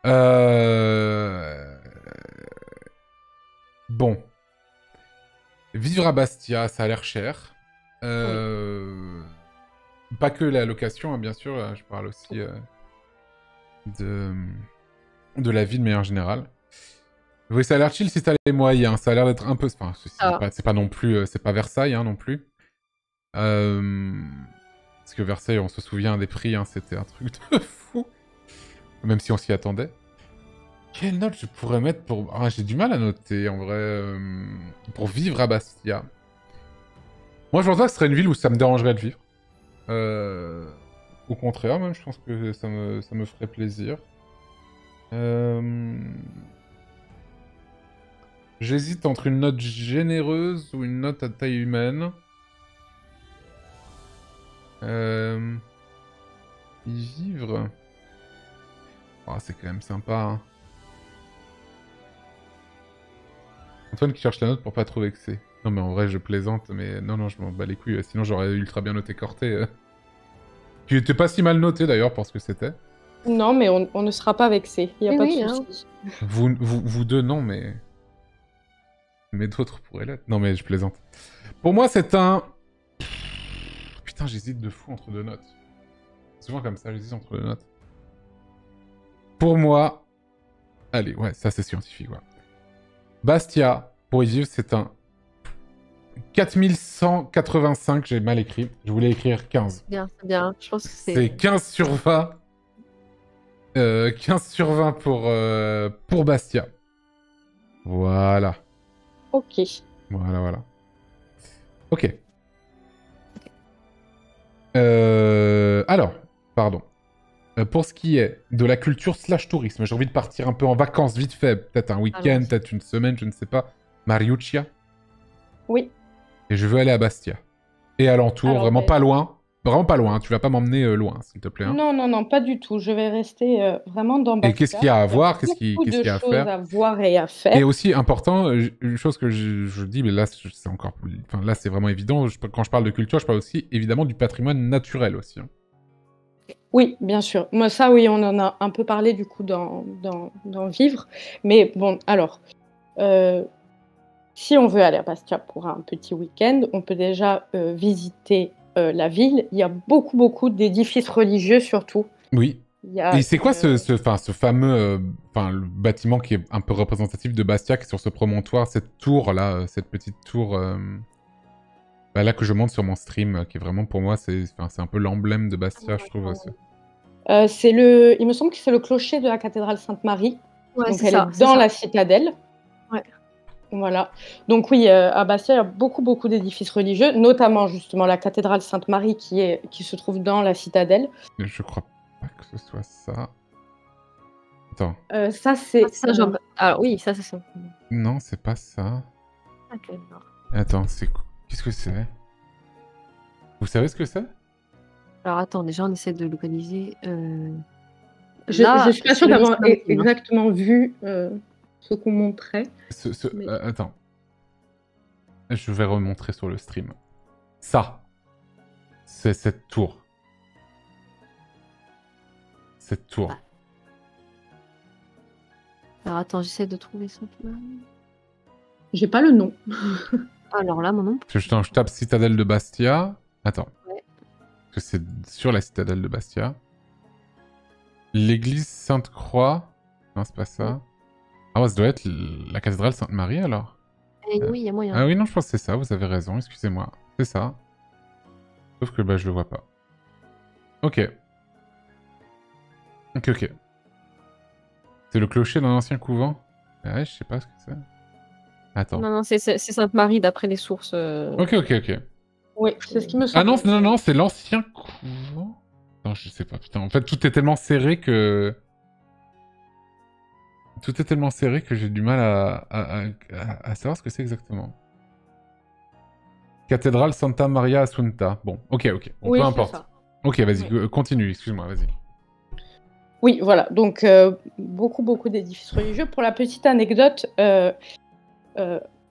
Euh... Bon. Vivre à Bastia, ça a l'air cher. Oui. Euh... Pas que la location, hein, bien sûr. Je parle aussi de... de la vie de manière générale. Oui, ça a l'air chill si t'as les moyens. Ça a l'air d'être un peu... Enfin, Ah, c'est pas non plus... c'est pas Versailles, hein, non plus. Parce que Versailles, on se souvient des prix, hein, c'était un truc de fou. Même si on s'y attendait. Quelle note je pourrais mettre pour... Ah, j'ai du mal à noter, en vrai. Pour vivre à Bastia. Moi, je pense pas que ce serait une ville où ça me dérangerait de vivre. Au contraire, même, je pense que ça me ferait plaisir. J'hésite entre une note généreuse ou une note à taille humaine. Y vivre... Oh, c'est quand même sympa, hein. Antoine qui cherche la note pour pas trop vexer. Non mais en vrai je plaisante, mais non non je m'en bats les couilles, sinon j'aurais ultra bien noté Corté. Qui était pas si mal noté d'ailleurs pour ce que c'était. Non, mais on ne sera pas vexé. Il n'y a oui, pas de oui, hein. souci. Vous deux non mais... Mais d'autres pourraient l'être. Non mais je plaisante. Pour moi c'est un... Putain j'hésite de fou entre deux notes. C'est souvent comme ça, j'hésite entre deux notes. Pour moi... Allez, ouais, ça c'est scientifique, ouais. Bastia, pour y vivre, c'est un 4185, j'ai mal écrit. Je voulais écrire 15. C'est bien, c'est bien. Je pense que C'est 15 sur 20. 15 sur 20 pour Bastia. Voilà. Ok. Voilà, voilà. Ok. Alors, pardon. Pour ce qui est de la culture slash tourisme, j'ai envie de partir un peu en vacances vite fait. Peut-être un week-end, allons-y. peut-être une semaine, je ne sais pas. Mariuccia. Oui. Et je veux aller à Bastia. Et alentour, Alors, vraiment ben, pas loin. Vraiment pas loin. Tu vas pas m'emmener loin, s'il te plaît, hein. non, non, non, pas du tout. Je vais rester vraiment dans Et qu'est-ce qu'il y Bastia. a à Il y a voir? beaucoup Qu'est-ce de qu'il y a à choses faire? à voir et à Et faire. aussi important, une chose que je dis, mais là c'est encore plus... Enfin là c'est vraiment évident, quand je parle de culture, je parle aussi évidemment du patrimoine naturel aussi, hein. Oui, bien sûr. Moi, ça, oui, on en a un peu parlé du coup dans Vivre. Mais bon, alors, si on veut aller à Bastia pour un petit week-end, on peut déjà visiter la ville. Il y a beaucoup, beaucoup d'édifices religieux surtout. Oui. Il y a Et c'est quoi ce fameux le bâtiment qui est un peu représentatif de Bastia, qui est sur ce promontoire, cette tour là, cette petite tour là que je monte sur mon stream, qui est vraiment pour moi, c'est un peu l'emblème de Bastia, je trouve aussi. Il me semble que c'est le clocher de la cathédrale Sainte-Marie. Ouais, Donc c'est elle ça, est c'est dans ça. la citadelle. Ouais. Voilà. Donc oui, à Bastia, il y a beaucoup, beaucoup d'édifices religieux, notamment justement la cathédrale Sainte-Marie qui se trouve dans la citadelle. Je crois pas que ce soit ça. Attends. Ça, Ah, c'est... c'est ça, genre alors oui, ça, c'est ça. Non, c'est pas ça. OK, d'accord. Attends, c'est... Qu'est-ce que c'est? Vous savez ce que c'est? Alors attends, déjà on essaie de localiser. Je suis pas sûre d'avoir exactement. exactement vu ce qu'on montrait. Mais- Attends. Je vais remontrer sur le stream. Ça. C'est cette tour. Cette tour. Ah. Alors attends, j'essaie de trouver ça. J'ai pas le nom. Alors là, mon nom. Je tape citadelle de Bastia. Attends. Ouais. Parce que c'est sur la citadelle de Bastia. L'église Sainte-Croix. Non, c'est pas ça. Ah ouais, ça doit être la cathédrale Sainte-Marie alors. Eh oui, il y a moyen. Ah oui, non, je pense que c'est ça, vous avez raison, excusez-moi. C'est ça. Sauf que bah, je le vois pas. Ok. Ok. C'est le clocher d'un ancien couvent? Ouais, je sais pas ce que c'est. Attends. Non, c'est Sainte-Marie d'après les sources. Ok. Oui, c'est ce qui me Ah semble. non, c'est l'ancien couvent? Non, je sais pas, putain. En fait, tout est tellement serré que... Tout est tellement serré que j'ai du mal à savoir ce que c'est exactement. Cathédrale Santa Maria Assunta. Bon, ok. Bon, Oui, peu c'est importe. ça. Ok, vas-y, Oui. continue, excuse-moi, vas-y. Oui, voilà. Donc, beaucoup d'édifices religieux. Pour la petite anecdote,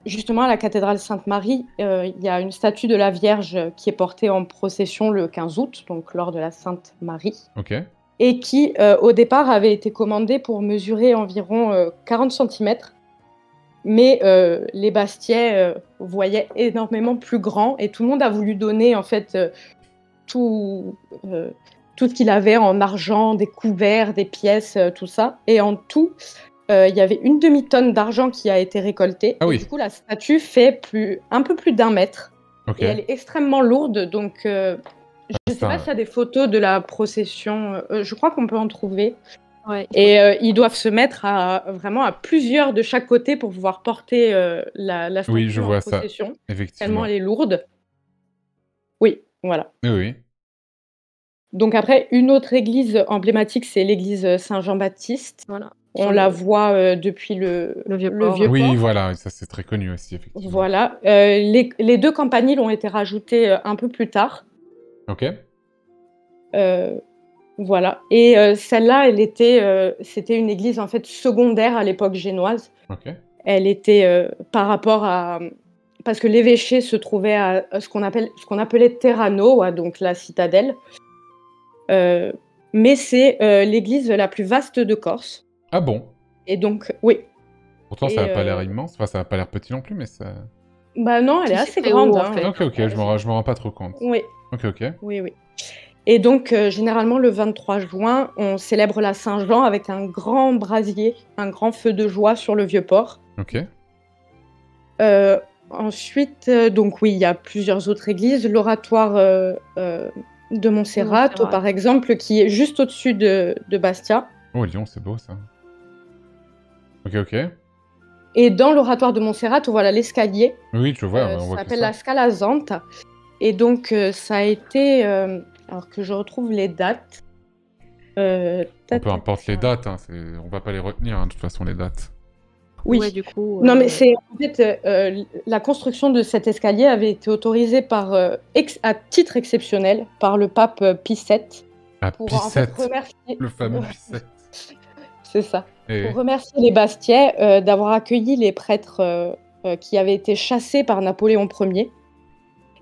justement, à la cathédrale Sainte-Marie, il y a une statue de la Vierge qui est portée en procession le 15 août, donc lors de la Sainte Marie, Ok. et qui, au départ, avait été commandée pour mesurer environ 40 cm. Mais les Bastiais voyaient énormément plus grand, et tout le monde a voulu donner, en fait, tout ce qu'il avait en argent, des couverts, des pièces, tout ça. Et en tout, il y avait une demi-tonne d'argent qui a été récoltée. Ah et oui. du coup, la statue fait un peu plus d'1 mètre. Ok. Et elle est extrêmement lourde. Donc, je ne sais ça- pas s'il y a des photos de la procession. Je crois qu'on peut en trouver. Ouais. Et ils doivent se mettre vraiment à plusieurs de chaque côté pour pouvoir porter la statue Oui, je vois en ça, procession. effectivement. Tellement elle est lourde. Oui, voilà. Oui. Donc après, une autre église emblématique, c'est l'église Saint-Jean-Baptiste. Voilà. On la voit depuis le Vieux-port. Vieux-Port. Oui, voilà, ça c'est très connu aussi, effectivement. Voilà. Les deux campaniles ont été rajoutées un peu plus tard. Ok. Voilà. Et celle-là, c'était une église en fait secondaire à l'époque génoise. Ok. Elle était par rapport à... Parce que l'évêché se trouvait à ce qu'on appelait Terrano, donc la citadelle. Mais c'est l'église la plus vaste de Corse. Ah bon? Et donc, oui. Pourtant, ça n'a pas l'air immense. Enfin, ça n'a pas l'air petit non plus, mais ça... Bah non, elle est Si, assez c'est très grande. haut, en hein. fait. Ok, je m'en rends pas trop compte. Oui, Ok. oui. Et donc, généralement, le 23 juin, on célèbre la Saint-Jean avec un grand brasier, un grand feu de joie sur le Vieux-Port. Ok. Ensuite, donc oui, il y a plusieurs autres églises. L'oratoire de Montserrat, par exemple, qui est juste au-dessus de Bastia. Oh, Lyon, c'est beau, ça. Ok. Et dans l'oratoire de Montserrat, voilà l'escalier. Oui, je vois, on Ça voit que s'appelle ça. la Scala Zanta. Et donc, ça a été... alors que je retrouve les dates. Peu importe les dates, hein, on va pas les retenir, hein, de toute façon, les dates. Oui. Ouais, du coup, Non, mais c'est en fait la construction de cet escalier avait été autorisée à titre exceptionnel par le pape Pie VII. Pie VII, remercier... le fameux Pie VII. C'est ça. Et... Pour remercier les Bastiais d'avoir accueilli les prêtres qui avaient été chassés par Napoléon Ier.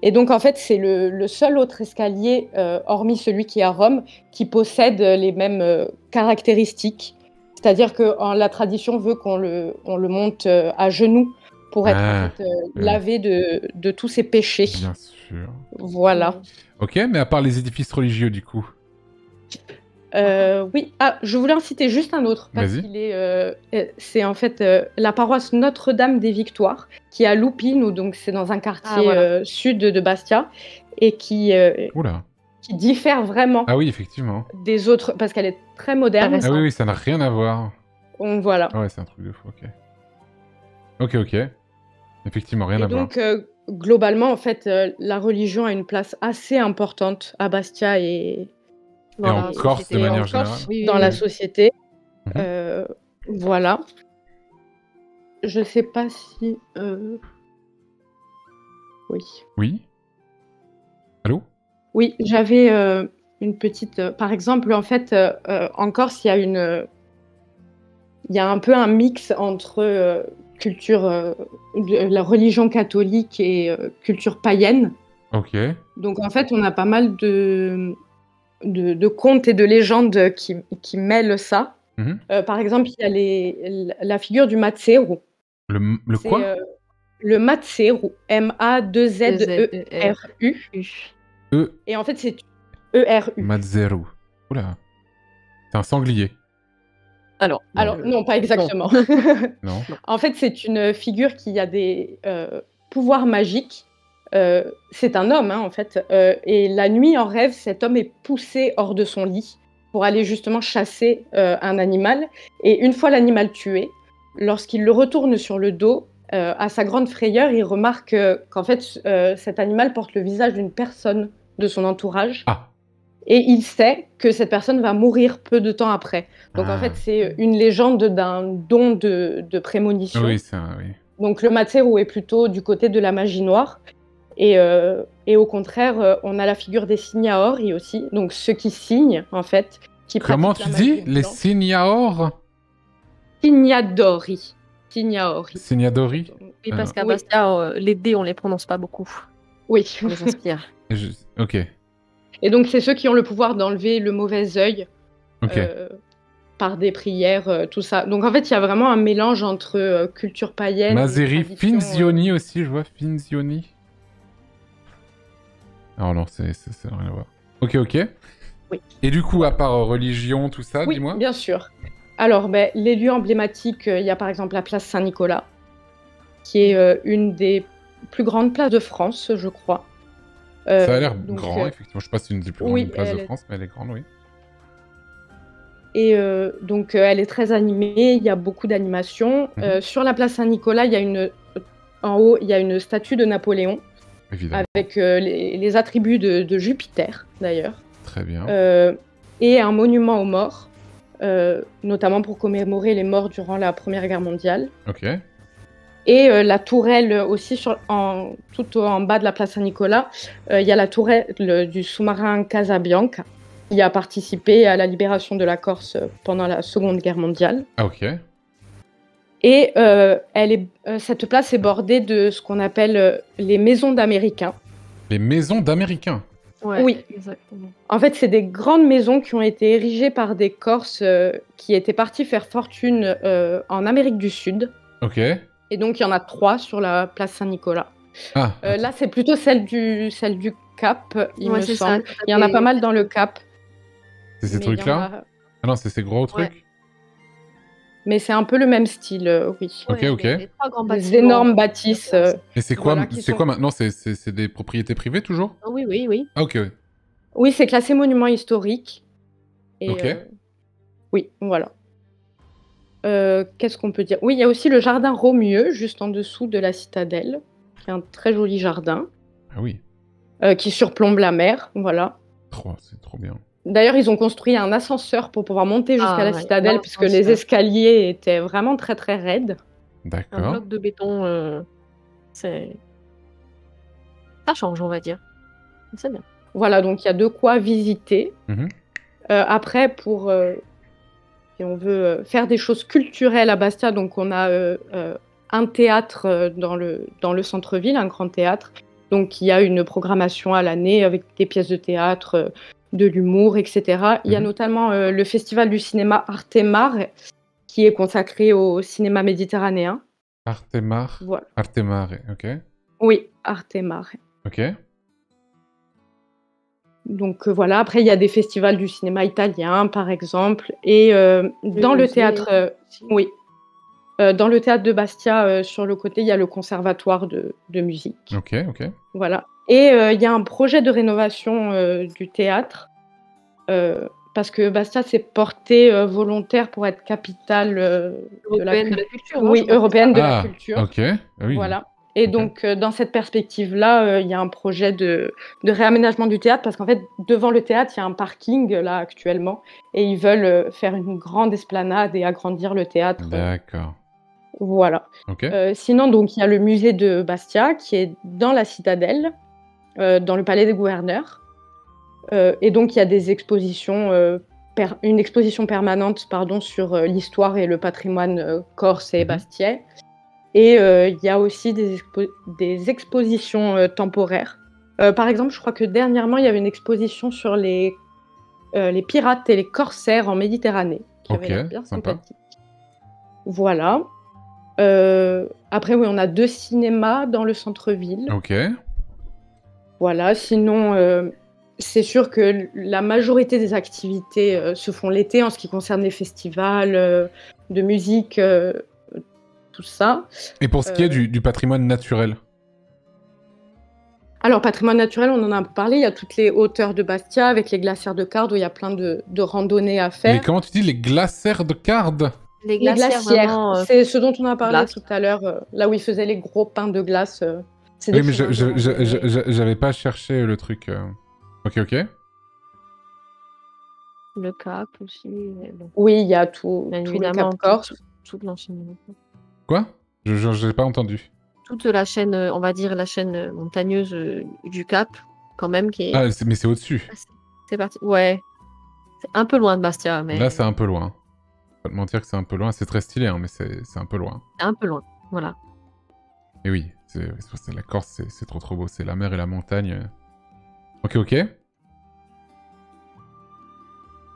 Et donc, en fait, c'est le seul autre escalier, hormis celui qui est à Rome, qui possède les mêmes caractéristiques. C'est-à-dire que la tradition veut qu'on le monte à genoux pour être lavé de tous ses péchés. Bien sûr. Voilà. Ok, mais à part les édifices religieux, du coup. Oui. Ah, je voulais en citer juste un autre. Parce qu'il c'est en fait la paroisse Notre-Dame des Victoires, qui est à Lupino, donc c'est dans un quartier sud de Bastia, et qui diffère vraiment des autres, parce qu'elle est très moderne. Ah oui, ça n'a rien à voir. Voilà. Ah ouais, c'est un truc de fou, ok. Effectivement, rien à voir. Et donc, globalement, en fait, la religion a une place assez importante à Bastia et en Corse, de manière générale. Dans la société. Voilà. Je sais pas si... Oui. Oui. Allô? Oui, j'avais une petite... par exemple, en fait, en Corse, il y a un peu un mix entre culture, de la religion catholique et culture païenne. Ok. Donc, en fait, on a pas mal de contes et de légendes qui mêlent ça. Mhm. Par exemple, il y a la figure du Matseru. Le C'est quoi? le Matseru, M-A-2-Z-E-R-U. E. Et en fait, c'est E-R-U. Madzeru. Oula. C'est un sanglier. Alors, Alors, non, pas exactement. Non. En fait, c'est une figure qui a des pouvoirs magiques. C'est un homme, hein, en fait. Et la nuit, en rêve, cet homme est poussé hors de son lit pour aller justement chasser un animal. Et une fois l'animal tué, lorsqu'il le retourne sur le dos, à sa grande frayeur, il remarque qu'en fait, cet animal porte le visage d'une personne de son entourage. Ah. Et il sait que cette personne va mourir peu de temps après. Donc en fait, c'est une légende d'un don de prémonition. Oui, c'est un... Oui. Donc le Matseru est plutôt du côté de la magie noire. Et au contraire, on a la figure des Signaori aussi. Donc ceux qui signent, en fait. Qui Comment tu dis? Les Signaor? Signadori. Signaori. Signadori? oui, parce qu'à Oui. Bastia, les dés, on les prononce pas beaucoup. Oui. On les inspire. Ok. Et donc c'est ceux qui ont le pouvoir d'enlever le mauvais œil. Ok. Par des prières, tout ça. Donc en fait, il y a vraiment un mélange entre culture païenne Mazeri, et tradition, Finzioni aussi, je vois Finzioni. Oh non, ça n'a rien à voir. Ok. Oui. Et du coup, à part religion, tout ça, Oui, dis-moi. bien sûr. Alors, les lieux emblématiques, il y a par exemple la place Saint-Nicolas, qui est une des plus grandes places de France, je crois. Ça a l'air grand, effectivement. Je sais pas si c'est une des plus grandes places de France, mais elle est grande, oui. Et donc, elle est très animée, il y a beaucoup d'animations. Sur la place Saint-Nicolas, en haut, il y a une statue de Napoléon. Évidemment. Avec les attributs de Jupiter, d'ailleurs. Très bien. Et un monument aux morts, notamment pour commémorer les morts durant la Première Guerre mondiale. Ok. Et la tourelle aussi, tout en bas de la place Saint-Nicolas, il y a la tourelle du sous-marin Casabianca, qui a participé à la libération de la Corse pendant la Seconde Guerre mondiale. Ah, ok. Et cette place est bordée de ce qu'on appelle les maisons d'Américains. Les maisons d'Américains. Ouais, oui, exactement. En fait, c'est des grandes maisons qui ont été érigées par des Corses qui étaient partis faire fortune en Amérique du Sud. Ok. Et donc, il y en a 3 sur la place Saint-Nicolas. Ah. Là, c'est plutôt celle du Cap, il me semble. Ça, il y en a pas mal dans le Cap. C'est ces trucs-là Ah non, c'est ces gros trucs. Mais c'est un peu le même style, oui. Ok. Des énormes bâtisses. Et c'est quoi, quoi maintenant? C'est des propriétés privées toujours? Oui. Ah, ok. Oui, c'est classé monument historique. Et, ok. Oui, voilà. Qu'est-ce qu'on peut dire? Oui, il y a aussi le jardin Romieux, juste en dessous de la citadelle, qui est un très joli jardin. Ah oui. Qui surplombe la mer, voilà. C'est trop bien. D'ailleurs, ils ont construit un ascenseur pour pouvoir monter jusqu'à la citadelle, puisque les escaliers étaient vraiment très très raides. D'accord. Un bloc de béton, ça change, on va dire. C'est bien. Voilà, donc il y a de quoi visiter. Après, si on veut faire des choses culturelles à Bastia, donc on a un théâtre dans le centre-ville, un grand théâtre. Donc il y a une programmation à l'année avec des pièces de théâtre, de l'humour, etc. Il y a notamment le festival du cinéma Artemare, qui est consacré au cinéma méditerranéen. Artemare. Voilà. Artemare, ok. Oui, Artemare. Ok. Donc voilà, après il y a des festivals du cinéma italien par exemple, et dans le théâtre, dans le théâtre de Bastia, sur le côté, il y a le conservatoire de musique. Ok. Voilà. Et il y a un projet de rénovation du théâtre, parce que Bastia s'est portée volontaire pour être capitale européenne de la culture. Oui, européenne de la culture. Ok. Oui. Voilà. Et donc, dans cette perspective-là, il y a un projet de réaménagement du théâtre, parce qu'en fait, devant le théâtre, il y a un parking, là, actuellement, et ils veulent faire une grande esplanade et agrandir le théâtre. D'accord. Voilà. Ok. Sinon, donc, il y a le musée de Bastia, qui est dans la citadelle, dans le palais des gouverneurs. Et donc, il y a des expositions, une exposition permanente sur l'histoire et le patrimoine corse et bastia. Et il y a aussi des expositions temporaires. Par exemple, je crois que dernièrement, il y avait une exposition sur les pirates et les corsaires en Méditerranée, qui avait l'air bien sympathique. Voilà. Après, oui, on a 2 cinémas dans le centre-ville. Ok. Voilà, sinon, c'est sûr que la majorité des activités se font l'été en ce qui concerne les festivals de musique, tout ça. Et pour ce qui est du patrimoine naturel? Alors, patrimoine naturel, on en a un peu parlé. Il y a toutes les hauteurs de Bastia avec les glacières de Cardes où il y a plein de randonnées à faire. Comment tu dis, les glacières de Cardes? Les glacières, c'est ce dont on a parlé tout à l'heure, là où ils faisaient les gros pains de glace. Oui, mais j'avais pas cherché le truc. Ok. Le Cap aussi. Bon. Oui, il y a tout le Cap Corse. Toute l'enchaînement. Quoi? Je n'ai pas entendu. Toute la chaîne, on va dire la chaîne montagneuse du Cap, quand même, qui est... Ah, mais c'est au-dessus. C'est parti. Ouais. C'est un peu loin de Bastia, mais... Là, c'est un peu loin. Pas te mentir que c'est un peu loin. C'est très stylé, hein, mais c'est un peu loin. C'est un peu loin, voilà. Et oui, la Corse, c'est trop beau. C'est la mer et la montagne. Ok.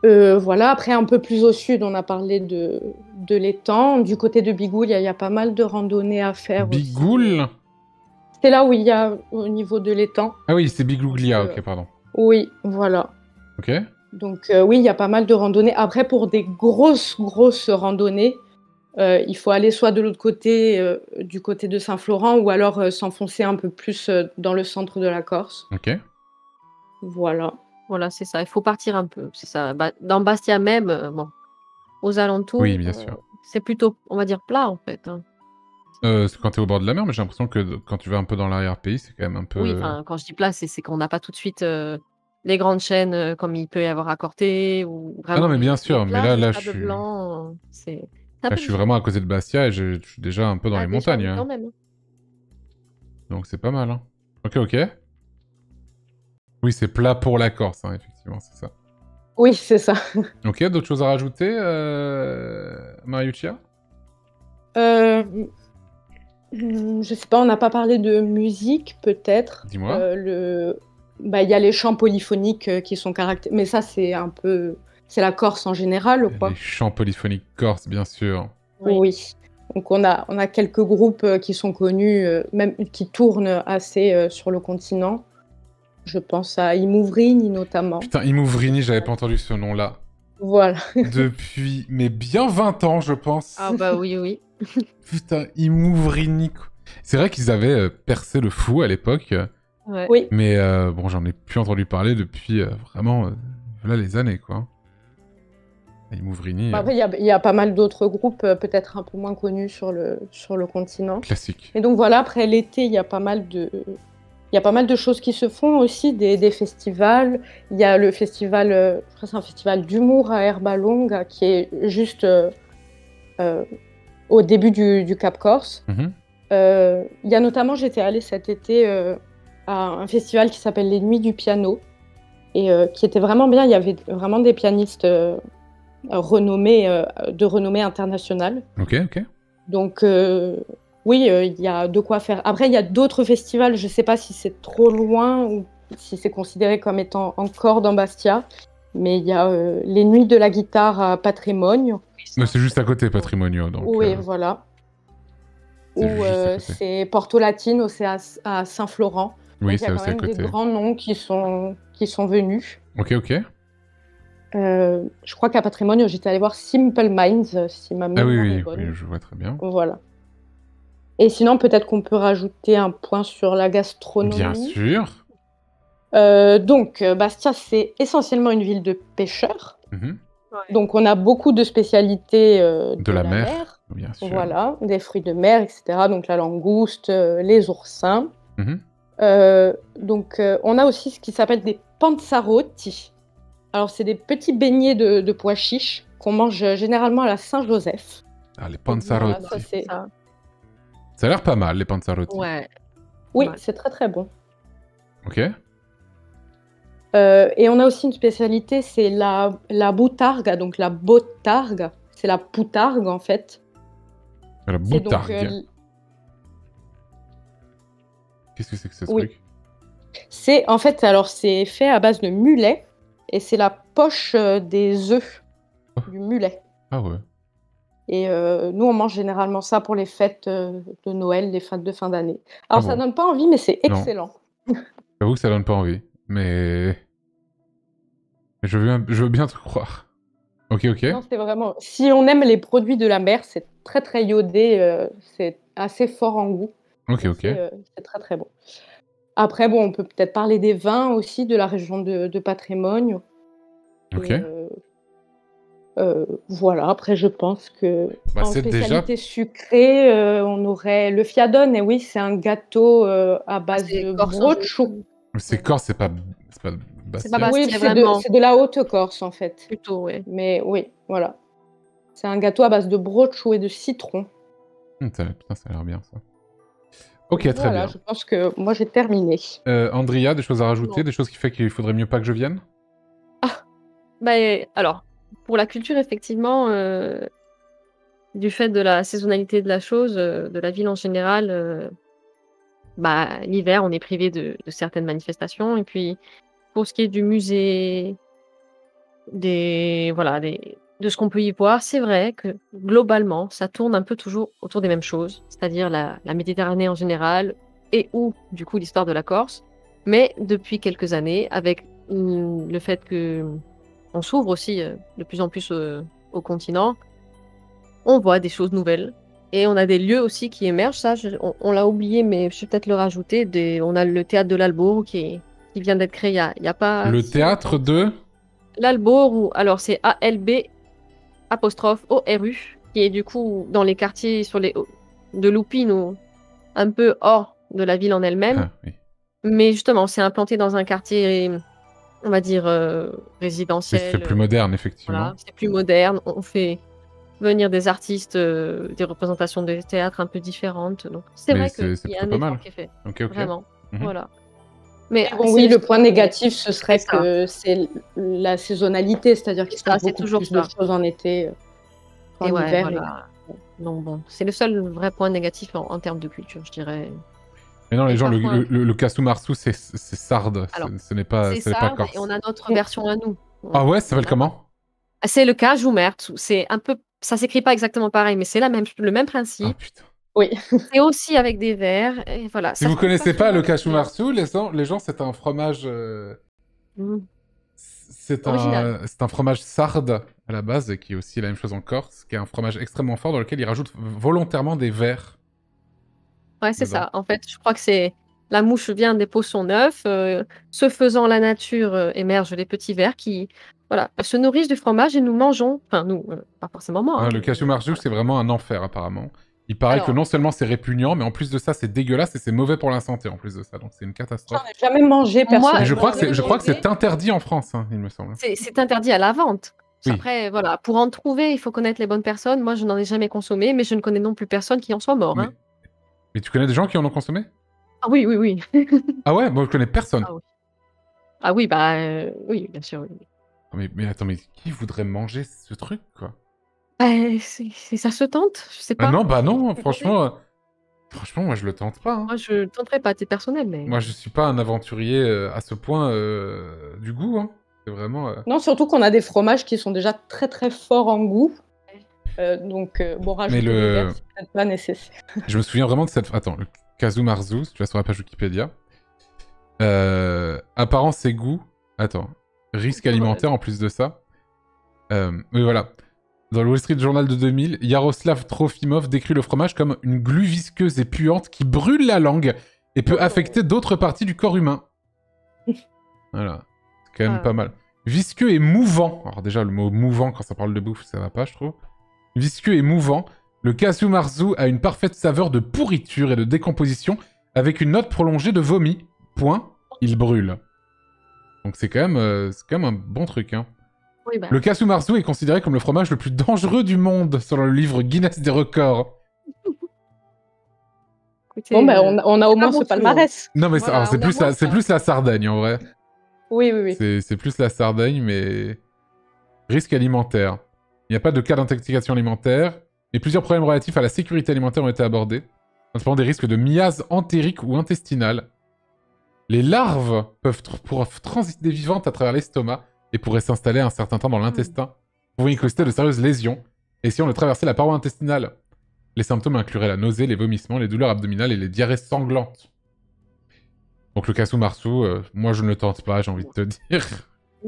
Voilà, après un peu plus au sud, on a parlé de l'étang. Du côté de Bigoul, il y a pas mal de randonnées à faire. Bigoul? C'est là où il y a au niveau de l'étang. Ah oui, c'est Bigouglia, ok, pardon. Oui, voilà. Ok. Donc oui, il y a pas mal de randonnées. Après, pour des grosses randonnées, il faut aller soit de l'autre côté, du côté de Saint-Florent, ou alors s'enfoncer un peu plus dans le centre de la Corse. Ok. Voilà. Voilà, c'est ça. Il faut partir un peu. C'est ça. Dans Bastia même, bon, aux alentours. Oui, bien sûr. C'est plutôt, on va dire, plat en fait. Hein. C'est quand t'es au bord de la mer, mais j'ai l'impression que quand tu vas un peu dans l'arrière-pays, c'est quand même un peu. Oui, quand je dis plat, c'est qu'on n'a pas tout de suite les grandes chaînes comme il peut y avoir à Corté ou vraiment. Ah non, mais bien sûr. Mais là, je suis. Blanc, Là, je suis vraiment à côté de Bastia et je suis déjà un peu dans les montagnes. Quand même. Donc c'est pas mal. Hein. Ok. Oui, c'est plat pour la Corse, hein, effectivement, c'est ça. Oui, c'est ça. Ok, d'autres choses à rajouter, Mariuccia? Je sais pas, on n'a pas parlé de musique, peut-être. Dis-moi. Il y a les chants polyphoniques qui sont caractérisés. Mais ça, c'est un peu... C'est la Corse en général, quoi. Les chants polyphoniques corse, bien sûr. Oui. Donc on a quelques groupes qui sont connus, même qui tournent assez sur le continent. Je pense à Imouvrini notamment. Putain, Imouvrini, j'avais pas entendu ce nom-là. Voilà. Depuis, mais bien 20 ans, je pense. Ah bah oui. Putain, Imouvrini. C'est vrai qu'ils avaient percé le fou à l'époque. Ouais. Oui. Mais bon, j'en ai plus entendu parler depuis vraiment là les années, quoi. Imouvrini. Après, il y a pas mal d'autres groupes, peut-être un peu moins connus sur le continent. Classique. Et donc voilà, après l'été, il y a pas mal de choses qui se font aussi, des festivals. Il y a le festival, je crois que c'est un festival d'humour à Herbalonga qui est juste au début du Cap Corse. Il y a notamment, j'étais allée cet été à un festival qui s'appelle Les Nuits du Piano et qui était vraiment bien. Il y avait vraiment des pianistes de renommée internationale. Ok. Donc oui, il y a de quoi faire. Après, il y a d'autres festivals, je ne sais pas si c'est trop loin ou si c'est considéré comme étant encore dans Bastia, mais il y a les Nuits de la guitare à Patrimonio. Mais c'est juste à côté, Patrimonio. Donc, oui, voilà. Ou c'est Porto Latino, c'est à Saint-Florent. Oui, c'est aussi à côté. Il y a quand même des grands noms qui sont venus. Ok. Je crois qu'à Patrimonio, j'étais allée voir Simple Minds, si ma mémoire est bonne. Oui, je vois très bien. Voilà. Et sinon, peut-être qu'on peut rajouter un point sur la gastronomie. Bien sûr. Donc, Bastia, c'est essentiellement une ville de pêcheurs. Ouais. Donc, on a beaucoup de spécialités de la mer. Bien sûr. Voilà, des fruits de mer, etc. Donc, la langouste, les oursins. Donc, on a aussi ce qui s'appelle des panzarotti. Alors, c'est des petits beignets de pois chiches qu'on mange généralement à la Saint-Joseph. Ah, les panzarotti. Voilà, ça a l'air pas mal, les panzarotti. Ouais. Oui, c'est très très bon. Ok. Et on a aussi une spécialité, c'est la boutargue, donc la botargue. C'est la poutargue, en fait. La C'est donc, boutargue. Qu'est-ce que c'est que ce oui. truc? C'est, en fait, alors c'est fait à base de mulet, et c'est la poche des œufs du mulet. Ah ouais. Et nous, on mange généralement ça pour les fêtes de Noël, les fêtes de fin d'année. Ah Alors, ça bon? donne pas envie, mais c'est Non. excellent. J'avoue que ça donne pas envie. Mais je veux bien te croire. Ok, ok. Non, c'est vraiment... Si on aime les produits de la mer, c'est très, très iodé. C'est assez fort en goût. Ok, ok. C'est très, très bon. Après, bon, on peut peut-être parler des vins aussi, de la région de Patrimoine. Ok. Et, voilà, après, je pense que Bah, en c'est déjà... spécialité sucrée, on aurait le fiadone. Et oui, c'est un gâteau à base c'est de Corse en brochou. C'est Corse, c'est pas C'est pas Bastia. Oui, Bastia, vraiment. c'est de la Haute-Corse, en fait. Plutôt, ouais. Mais oui, voilà. C'est un gâteau à base de brochou et de citron. Putain, ça a l'air bien, ça. Ok, très Voilà, bien. je pense que moi, j'ai terminé. Andrea, des choses à rajouter? Non. Des choses qui fait qu'il faudrait mieux pas que je vienne? Bah, alors, pour la culture, effectivement, du fait de la saisonnalité de la chose, de la ville en général, bah, l'hiver, on est privé de certaines manifestations. Et puis, pour ce qui est du musée, de ce qu'on peut y voir, c'est vrai que globalement, ça tourne un peu toujours autour des mêmes choses, c'est-à-dire la Méditerranée en général et ou du coup l'histoire de la Corse. Mais depuis quelques années, avec le fait que on s'ouvre aussi de plus en plus au continent, on voit des choses nouvelles. Et on a des lieux aussi qui émergent, ça, on l'a oublié, mais je vais peut-être le rajouter. On a le théâtre de l'Albourg qui vient d'être créé il y a pas Le si théâtre longtemps. de... L'Albourg, alors c'est ALB'-ORU, qui est du coup dans les quartiers de Loupine, ou un peu hors de la ville en elle-même. Ah, oui. Mais justement, c'est implanté dans un quartier, on va dire, Oui, résidentiel. c'est plus moderne, effectivement. Voilà, c'est plus moderne. On fait venir des artistes, des représentations de théâtre un peu différentes. Donc c'est Mais vrai c'est qu'il y a plutôt un pas mal. effort qui est fait. Ok, ok. Vraiment. Mhm. Voilà. Mais Bon, c'est oui, le seul- point négatif, ce serait C'est ça. que c'est la saisonnalité, c'est-à-dire qu'il se ça, passe c'est beaucoup toujours plus de ça. choses en été qu'en Et ouais, hiver. voilà. Donc bon, c'est le seul vrai point négatif en termes de culture, je dirais. Mais non, les Et gens, parfois- le Kasumarsu, c'est sarde. Alors, Ce n'est pas C'est pas ça, corse. et on a notre version à nous. Ah ouais, ça s'appelle comment? C'est le Cajumertu. C'est un peu, ça s'écrit pas exactement pareil, mais c'est le même Ah principe. putain. Oui. C'est aussi avec des vers, et voilà. Si Ça vous se connaissez trouve pas le souvent, Kasumarsu, les gens, c'est un fromage... Mhm. C'est Original. un fromage sarde à la base, qui est aussi la même chose en Corse, qui est un fromage extrêmement fort dans lequel ils rajoutent volontairement des vers. Ouais, c'est dedans. ça. En fait, je crois que c'est la mouche vient dépose son œuf. Ce faisant, la nature émerge les petits vers qui, voilà, se nourrissent du fromage et nous mangeons. Enfin, nous, pas forcément moi. Ah, hein, le mais, Kasumarsu, voilà. c'est vraiment un enfer, apparemment. Il paraît que Alors, non seulement c'est répugnant, mais en plus de ça, c'est dégueulasse et c'est mauvais pour la santé, en plus de ça. Donc c'est une J'en catastrophe. ai jamais mangé Moi, Mais je personnellement. crois que c'est interdit en France, hein, il me semble. c'est interdit à la vente. Oui. Après, voilà, pour en trouver, il faut connaître les bonnes personnes. Moi, je n'en ai jamais consommé, mais je ne connais non plus personne qui en soit mort. Hein. Mais tu connais des gens qui en ont consommé? Ah oui, oui, oui. Ah ouais? Moi, je connais personne. Ah oui. Ah oui, bah oui, bien sûr. Oui. Mais attends, mais qui voudrait manger ce truc, quoi? Bah, ça se tente, je sais pas. Bah non, Faut tenter. franchement, moi je le tente pas. Hein. Moi, je tenterai pas, c'est personnel, mais. Moi, je suis pas un aventurier à ce point du goût. Hein. C'est vraiment. Non, surtout qu'on a des fromages qui sont déjà très très forts en goût. Donc, bon, rajouter des verres, c'est peut-être pas nécessaire. Je me souviens vraiment de cette. Attends, le Kasumarzu, si tu vas sur la page Wikipédia. Apparence et goût. Attends. Risque alimentaire en plus de ça. Oui, voilà. Dans le Wall Street Journal de 2000, Yaroslav Trofimov décrit le fromage comme une glu visqueuse et puante qui brûle la langue et peut affecter d'autres parties du corps humain. Voilà. C'est quand même pas mal. Visqueux et mouvant. Alors déjà, le mot mouvant, quand ça parle de bouffe, ça va pas, je trouve. Visqueux et mouvant. Le Kasumarzu a une parfaite saveur de pourriture et de décomposition avec une note prolongée de vomi. Point. Il brûle. Donc c'est quand même un bon truc, hein. Oui, bah. Le Kasumarzu est considéré comme le fromage le plus dangereux du monde, selon le livre Guinness des records. Écoutez, Bon, ben, on a au moins ce palmarès. Non, mais Voilà, c'est on a moins plus la Sardaigne, en vrai. Oui, oui, oui. C'est plus la Sardaigne, mais... Risque alimentaire. Il n'y a pas de cas d'intoxication alimentaire, mais plusieurs problèmes relatifs à la sécurité alimentaire ont été abordés, notamment des risques de miase entérique ou intestinale. Les larves peuvent transiter vivantes à travers l'estomac et pourraient s'installer un certain temps dans l'intestin, pouvant y causer de sérieuses lésions. Et si on le traversait la paroi intestinale, les symptômes incluraient la nausée, les vomissements, les douleurs abdominales et les diarrhées sanglantes. Donc le cassou-marceau, moi je ne le tente pas, j'ai envie de te dire.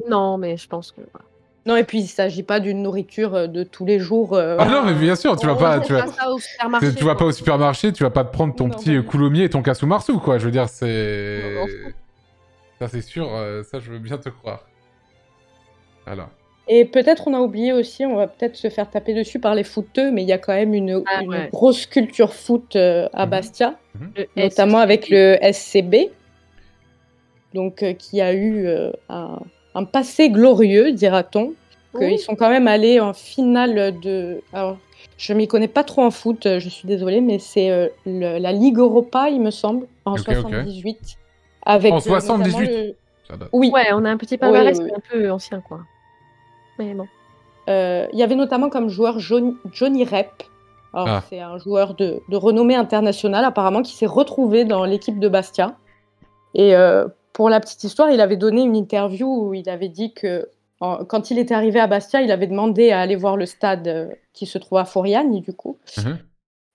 Non, mais je pense que... voilà. Non, et puis il s'agit pas d'une nourriture de tous les jours. Ah non, mais bien sûr, tu vas pas... Tu vas... ça au supermarché, Tu vas pas quoi. au supermarché, tu vas pas te prendre ton Non, petit bah, coulommier et ton cassou-marceau, quoi. Je veux dire, Non, c'est... non. Ça, c'est sûr, ça, je veux bien te croire. Alors. Et peut-être on a oublié aussi, on va peut-être se faire taper dessus par les footeux, mais il y a quand même une Ouais. grosse culture foot à Mhm. Bastia, Le notamment avec le SCB, donc qui a eu un passé glorieux, dira-t-on. Oui. Ils sont quand même allés en finale de... Alors, je m'y connais pas trop en foot, je suis désolée, mais c'est la Ligue Europa, il me semble, en Ok, 78. Avec En notamment 78. Ça date. Oui, Ouais, on a un petit palmarès oui, oui. un peu ancien, quoi. Mais bon. Il y avait notamment comme joueur Johnny Rep. Alors, Ah. c'est un joueur de renommée internationale, apparemment, qui s'est retrouvé dans l'équipe de Bastia. Et pour la petite histoire, il avait donné une interview où il avait dit que quand il était arrivé à Bastia, il avait demandé à aller voir le stade qui se trouve à Foriani, du coup. Mhm.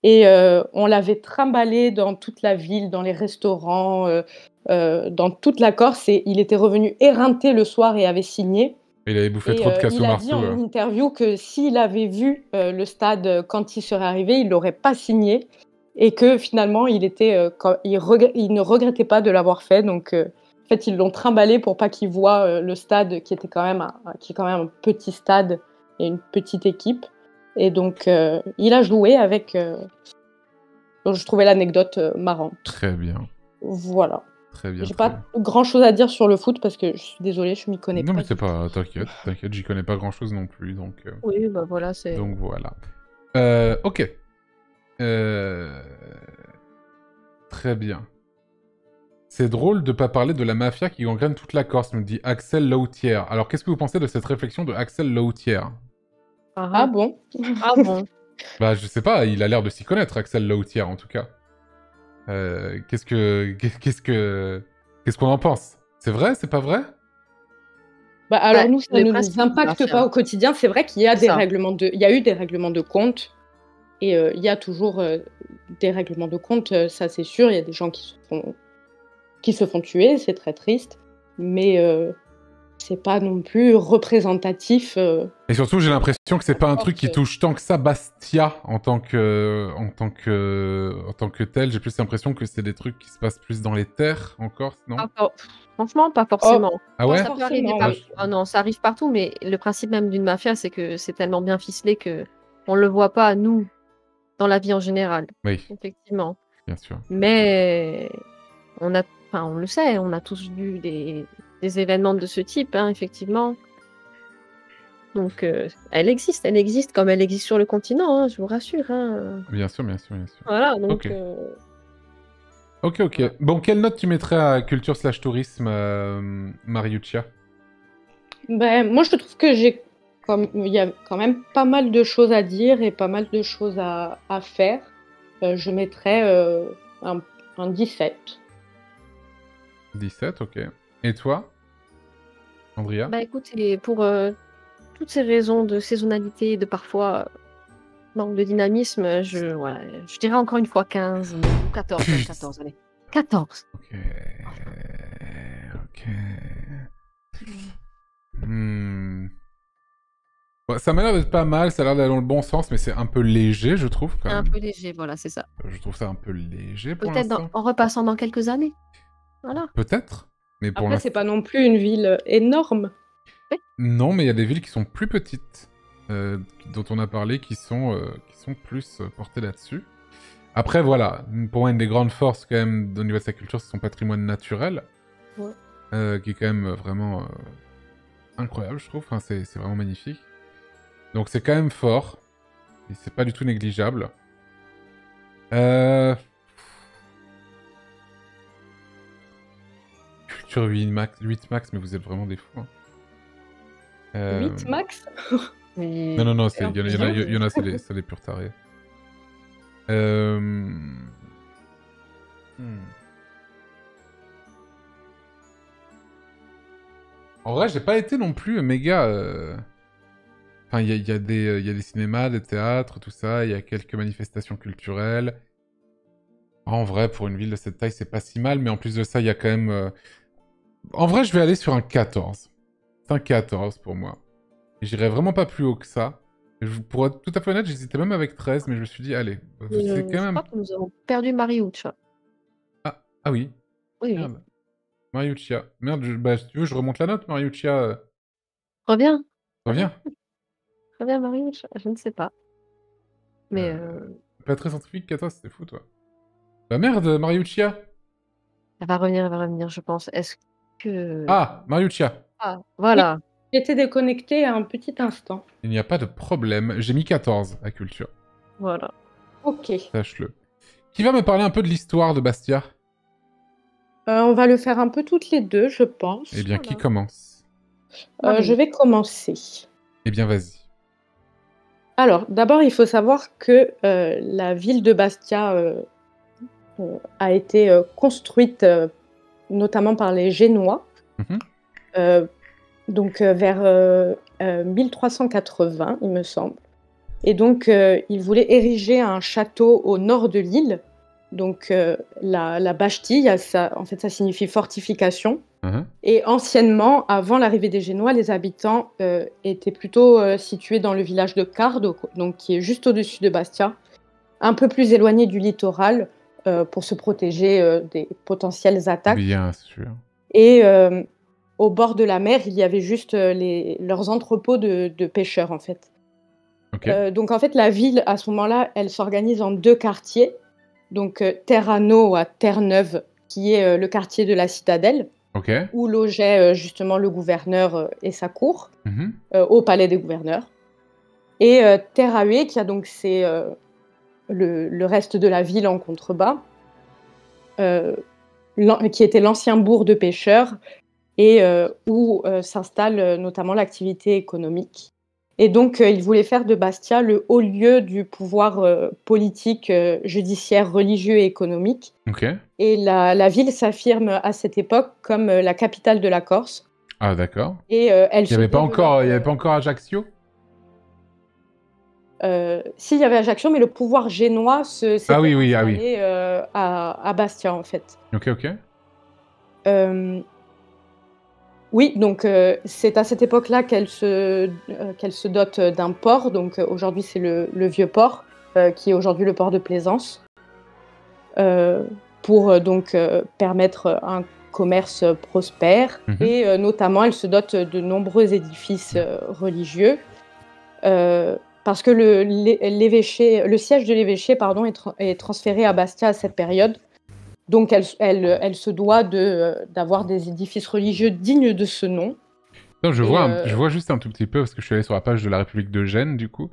Et on l'avait trimballé dans toute la ville, dans les restaurants, dans toute la Corse. Et il était revenu éreinté le soir et avait signé. Il avait bouffé Et trop de il a dit cassou-marceau. en interview que s'il avait vu le stade quand il serait arrivé, il l'aurait pas signé et que finalement il ne regrettait pas de l'avoir fait. Donc en fait ils l'ont trimballé pour pas qu'il voit le stade qui était quand même un petit stade et une petite équipe. Et donc il a joué avec. Donc je trouvais l'anecdote marrante. Très bien. Voilà. Très bien. J'ai très pas grand chose à dire sur le foot parce que je suis désolée, je m'y connais Non, pas. mais c'est pas... T'inquiète, t'inquiète, j'y connais pas grand-chose non plus, donc... Oui, bah voilà, c'est... Donc voilà. Ok. Très bien. C'est drôle de pas parler de la mafia qui gangrène toute la Corse, me dit Axel Lautière. Alors, qu'est-ce que vous pensez de cette réflexion de Axel Lautière? Ah bon? Ah bon. Bah, je sais pas, il a l'air de s'y connaître, Axel Lautière, en tout cas. Qu'est-ce qu'on en pense? C'est vrai? C'est pas vrai? Bah, alors Bah, nous, ça le ne principe nous du impacte mafia. pas au quotidien. C'est vrai qu'il y a C'est ça. il y a eu des règlements de compte et il y a toujours des règlements de compte, ça c'est sûr. Il y a des gens qui se font tuer, c'est très triste, mais c'est pas non plus représentatif. Et surtout, j'ai l'impression que c'est pas un truc qui Corse. touche tant que ça Bastia en tant que tel. J'ai plus l'impression que c'est des trucs qui se passent plus dans les terres en Corse, non? Franchement, pas forcément. Ah ouais? Ça peut arriver forcément, partout. oui. Ah non, ça arrive partout, mais le principe même d'une mafia, c'est que c'est tellement bien ficelé que on le voit pas, nous, dans la vie en général. Oui, Effectivement. bien sûr. Mais on le sait, on a tous vu des événements de ce type, hein, effectivement. Donc, elle existe comme elle existe sur le continent, hein, je vous rassure. Hein. Bien sûr, bien sûr, bien sûr. Voilà, donc... Ok. Ok. Bon, quelle note tu mettrais à culture / tourisme, Mariuccia? Ben, moi, je trouve que il y a quand même pas mal de choses à dire et pas mal de choses à faire. Je mettrais un 17. 17, ok. Et toi, Andrea? Bah écoute, et pour toutes ces raisons de saisonnalité et de parfois manque de dynamisme, je dirais encore une fois 15 ou 14, même 14, allez. 14. Ok. Ok. Bon, ça m'a l'air d'être pas mal, ça a l'air d'aller dans le bon sens, mais c'est un peu léger, je trouve, quand Un même. peu léger, voilà, c'est ça. Je trouve ça un peu léger pour Peut-être l'instant. en repassant dans quelques années. Voilà. Peut-être, mais pour Après, c'est l'instant... pas non plus une ville énorme. Non, mais il y a des villes qui sont plus petites, dont on a parlé, qui sont plus portées là-dessus. Après, voilà, pour moi, une des grandes forces, quand même, au niveau de sa culture, c'est son patrimoine naturel, Ouais. qui est quand même vraiment incroyable, je trouve. Enfin, c'est vraiment magnifique. Donc c'est quand même fort, et c'est pas du tout négligeable. culture 8 max, mais vous êtes vraiment des fous. Hein. 8 max? Mais... Non, C'est un il y en a, peu il y en a, c'est les purs tarés. En vrai, j'ai pas été non plus méga... Enfin, il y a des cinémas, des théâtres, tout ça, il y a quelques manifestations culturelles. En vrai, pour une ville de cette taille, c'est pas si mal, mais en plus de ça, il y a quand même... En vrai, je vais aller sur un 14. C'est un 14 pour moi. J'irai vraiment pas plus haut que ça. Pour être tout à fait honnête, j'hésitais même avec 13, mais je me suis dit, allez, c'est quand Je même... crois que nous avons perdu Mariuccia. Ah oui, Oui, oui. merde. Mariuccia. Merde, bah, si tu veux, je remonte la note, Mariuccia. Reviens, Reviens. reviens Mariuccia. Je ne sais pas. Mais Pas très scientifique qu'à toi, c'était fou, toi. Bah merde, Mariuccia. elle va revenir, je pense. Est-ce que... Ah, Mariuccia. Ah, voilà. J'étais déconnectée un petit instant. Il n'y a pas de problème. J'ai mis 14 à culture. Voilà. Ok. Sache-le. Qui va me parler un peu de l'histoire de Bastia? On va le faire un peu toutes les deux, je pense. Eh bien, qui Voilà. commence? Je vais commencer. Eh bien, vas-y. Alors, d'abord, il faut savoir que la ville de Bastia a été construite notamment par les Génois, Mhm. donc vers 1380, il me semble. Et donc, ils voulaient ériger un château au nord de l'île. Donc, la Bastille, en fait, ça signifie fortification. Mhm. Et anciennement, avant l'arrivée des Génois, les habitants étaient plutôt situés dans le village de Cardo, donc qui est juste au-dessus de Bastia, un peu plus éloigné du littoral pour se protéger des potentielles attaques. Bien sûr. Et au bord de la mer, il y avait juste leurs entrepôts de pêcheurs, en fait. Ok. Donc en fait, la ville, à ce moment-là, elle s'organise en deux quartiers. Donc Terrano à Terre-Neuve, qui est le quartier de la citadelle, Ok. où logeait justement le gouverneur et sa cour, Mhm. au palais des gouverneurs. Et Terraue, qui a donc le reste de la ville en contrebas, qui était l'ancien bourg de pêcheurs, et où s'installe notamment l'activité économique. Et donc, il voulait faire de Bastia le haut lieu du pouvoir politique, judiciaire, religieux et économique. Ok. Et la ville s'affirme à cette époque comme la capitale de la Corse. Ah, d'accord. Et elle Il n'y se avait pas développe, encore, il y avait pas encore Ajaccio? s'il y avait Ajaccio, mais le pouvoir génois s'était Ah oui, oui, ah oui. installé à Bastia, en fait. Ok, ok. Oui, donc c'est à cette époque-là qu'elle se dote d'un port. Donc aujourd'hui, c'est le vieux port, qui est aujourd'hui le port de Plaisance, pour donc permettre un commerce prospère. Mhm. Et notamment, elle se dote de nombreux édifices religieux, parce que le siège de l'évêché, pardon, est transféré à Bastia à cette période. Donc, elle se doit d'avoir des édifices religieux dignes de ce nom. Non, je Et, vois juste un tout petit peu parce que je suis allé sur la page de la République de Gênes, du coup.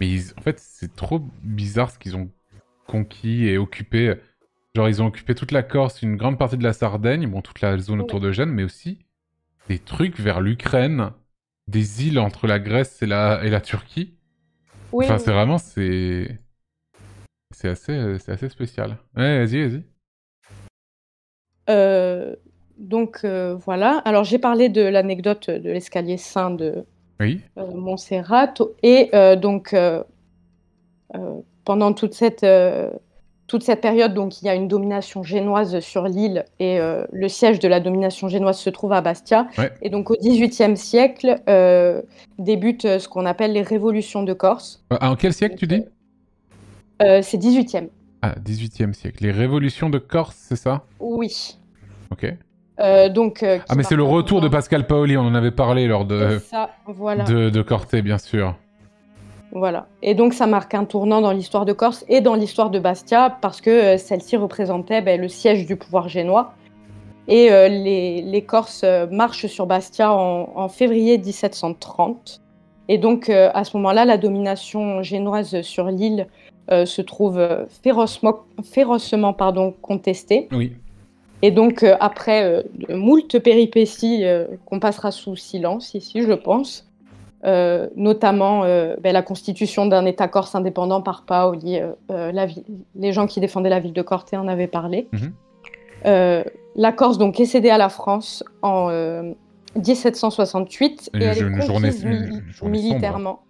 Mais en fait, c'est trop bizarre ce qu'ils ont conquis et occupé. Genre, ils ont occupé toute la Corse, une grande partie de la Sardaigne, bon, toute la zone autour de Gênes, mais aussi des trucs vers l'Ukraine, des îles entre la Grèce et la Turquie. oui, Enfin, c'est vraiment, c'est assez spécial. Ouais, vas-y. donc voilà. Alors, j'ai parlé de l'anecdote de l'escalier saint de Oui. Montserrat. Et donc, pendant toute cette période, donc, il y a une domination génoise sur l'île, et le siège de la domination génoise se trouve à Bastia. Ouais. Et donc, au XVIIIe siècle, débutent ce qu'on appelle les révolutions de Corse. En quel siècle tu dis? C'est XVIIIe. Ah, 18e siècle. Les révolutions de Corse, c'est ça? Oui. Ok. Donc, Ah, mais c'est le retour de Pascal Paoli, on en avait parlé lors C'est ça, voilà. de Corté, bien sûr. Voilà. Et donc, ça marque un tournant dans l'histoire de Corse et dans l'histoire de Bastia, parce que celle-ci représentait le siège du pouvoir génois. Et les Corses marchent sur Bastia en février 1730. Et donc, à ce moment-là, la domination génoise sur l'île se trouve férocement contestée. Oui. Et donc, après de moult péripéties qu'on passera sous silence ici, je pense, notamment la constitution d'un État corse indépendant par Paoli, les gens qui défendaient la ville de Corte en avaient parlé. La Corse donc, est cédée à la France en 1768 et elle est conquise militairement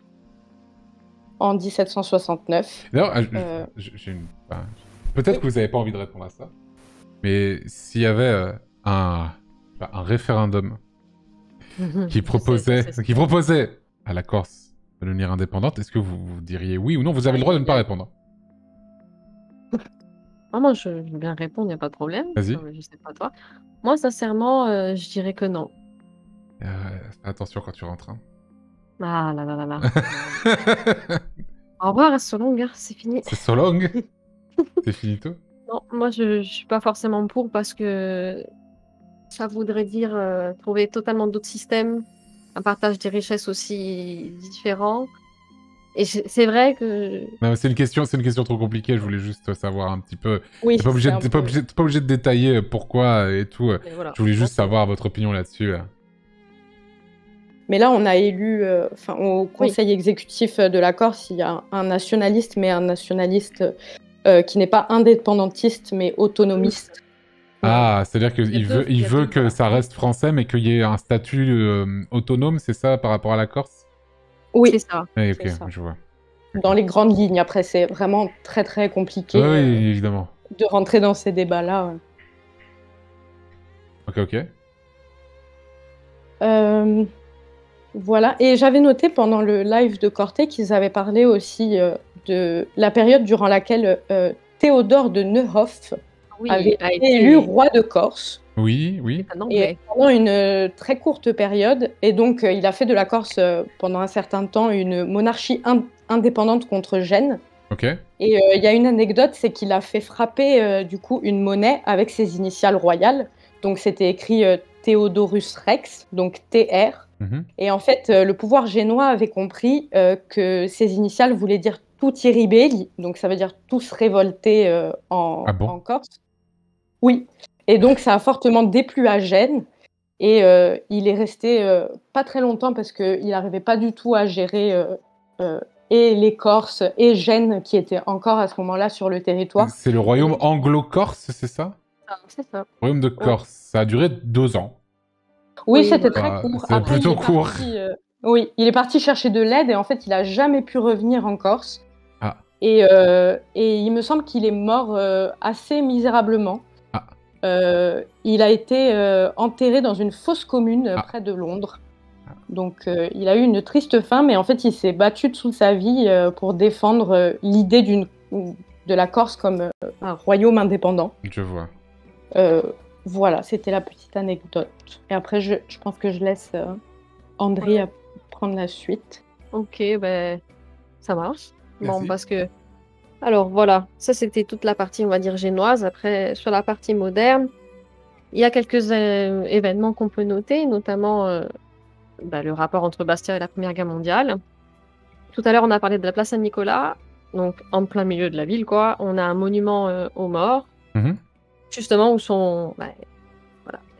en 1769. D'ailleurs, peut-être que vous n'avez pas envie de répondre à ça, mais s'il y avait un référendum qui proposait à la Corse de devenir indépendante, est-ce que vous diriez oui ou non? Vous avez le droit de ne pas répondre. Moi, je veux bien répondre, il n'y a pas de problème. Vas-y. Je sais pas toi. Moi, sincèrement, je dirais que non. Fais attention quand tu rentres. Hein. Ah là là là là. Au revoir, Solong, c'est fini. C'est Solong. C'est finito. Non, moi, je suis pas forcément pour parce que ça voudrait dire trouver totalement d'autres systèmes, un partage des richesses aussi différent. Et c'est vrai que... Non, c'est une question trop compliquée, je voulais juste savoir un petit peu. Oui, t'es pas obligé de détailler pourquoi et tout. Voilà, je voulais juste savoir votre opinion là-dessus. Mais là, on a élu, au conseil exécutif de la Corse, il y a un nationaliste, mais un nationaliste qui n'est pas indépendantiste, mais autonomiste. Ah, c'est-à-dire qu'il veut que ça reste français, mais qu'il y ait un statut autonome, c'est ça, par rapport à la Corse? Oui, c'est ça. Ok, je vois. Dans les grandes lignes, après, c'est vraiment très très compliqué oui, évidemment. De rentrer dans ces débats-là. Ok. Voilà, et j'avais noté pendant le live de Corte qu'ils avaient parlé aussi de la période durant laquelle Théodore de Neuhoff avait été élu roi de Corse. Oui. Et pendant une très courte période, et donc il a fait de la Corse pendant un certain temps une monarchie indépendante contre Gênes. Ok. Et il y a une anecdote, c'est qu'il a fait frapper du coup une monnaie avec ses initiales royales. Donc c'était écrit Theodorus Rex, donc TR. Et en fait, le pouvoir génois avait compris que ces initiales voulaient dire tutti ribelli, donc ça veut dire tous révoltés en Corse. Oui. Et donc ça a fortement déplu à Gênes. Et il est resté pas très longtemps parce qu'il n'arrivait pas du tout à gérer et les Corses et Gênes qui étaient encore à ce moment-là sur le territoire. C'est le royaume anglo-corse, c'est ça? C'est ça. Royaume de Corse. Ça a duré 2 ans. Oui, c'était très court. C'est plutôt court. Oui, il est parti chercher de l'aide et en fait, il n'a jamais pu revenir en Corse. Ah. Et il me semble qu'il est mort assez misérablement. Il a été enterré dans une fosse commune près de Londres. Donc, il a eu une triste fin, mais en fait, il s'est battu de toute sa vie pour défendre l'idée de la Corse comme un royaume indépendant. Je vois. Voilà, c'était la petite anecdote. Et après, je pense que je laisse André prendre la suite. Ok, ça marche. Merci. Bon, parce que... Alors voilà, ça c'était toute la partie, on va dire, génoise. Après, sur la partie moderne, il y a quelques événements qu'on peut noter, notamment le rapport entre Bastia et la Première Guerre mondiale. Tout à l'heure, on a parlé de la place Saint-Nicolas, donc en plein milieu de la ville, quoi. On a un monument aux morts, justement, où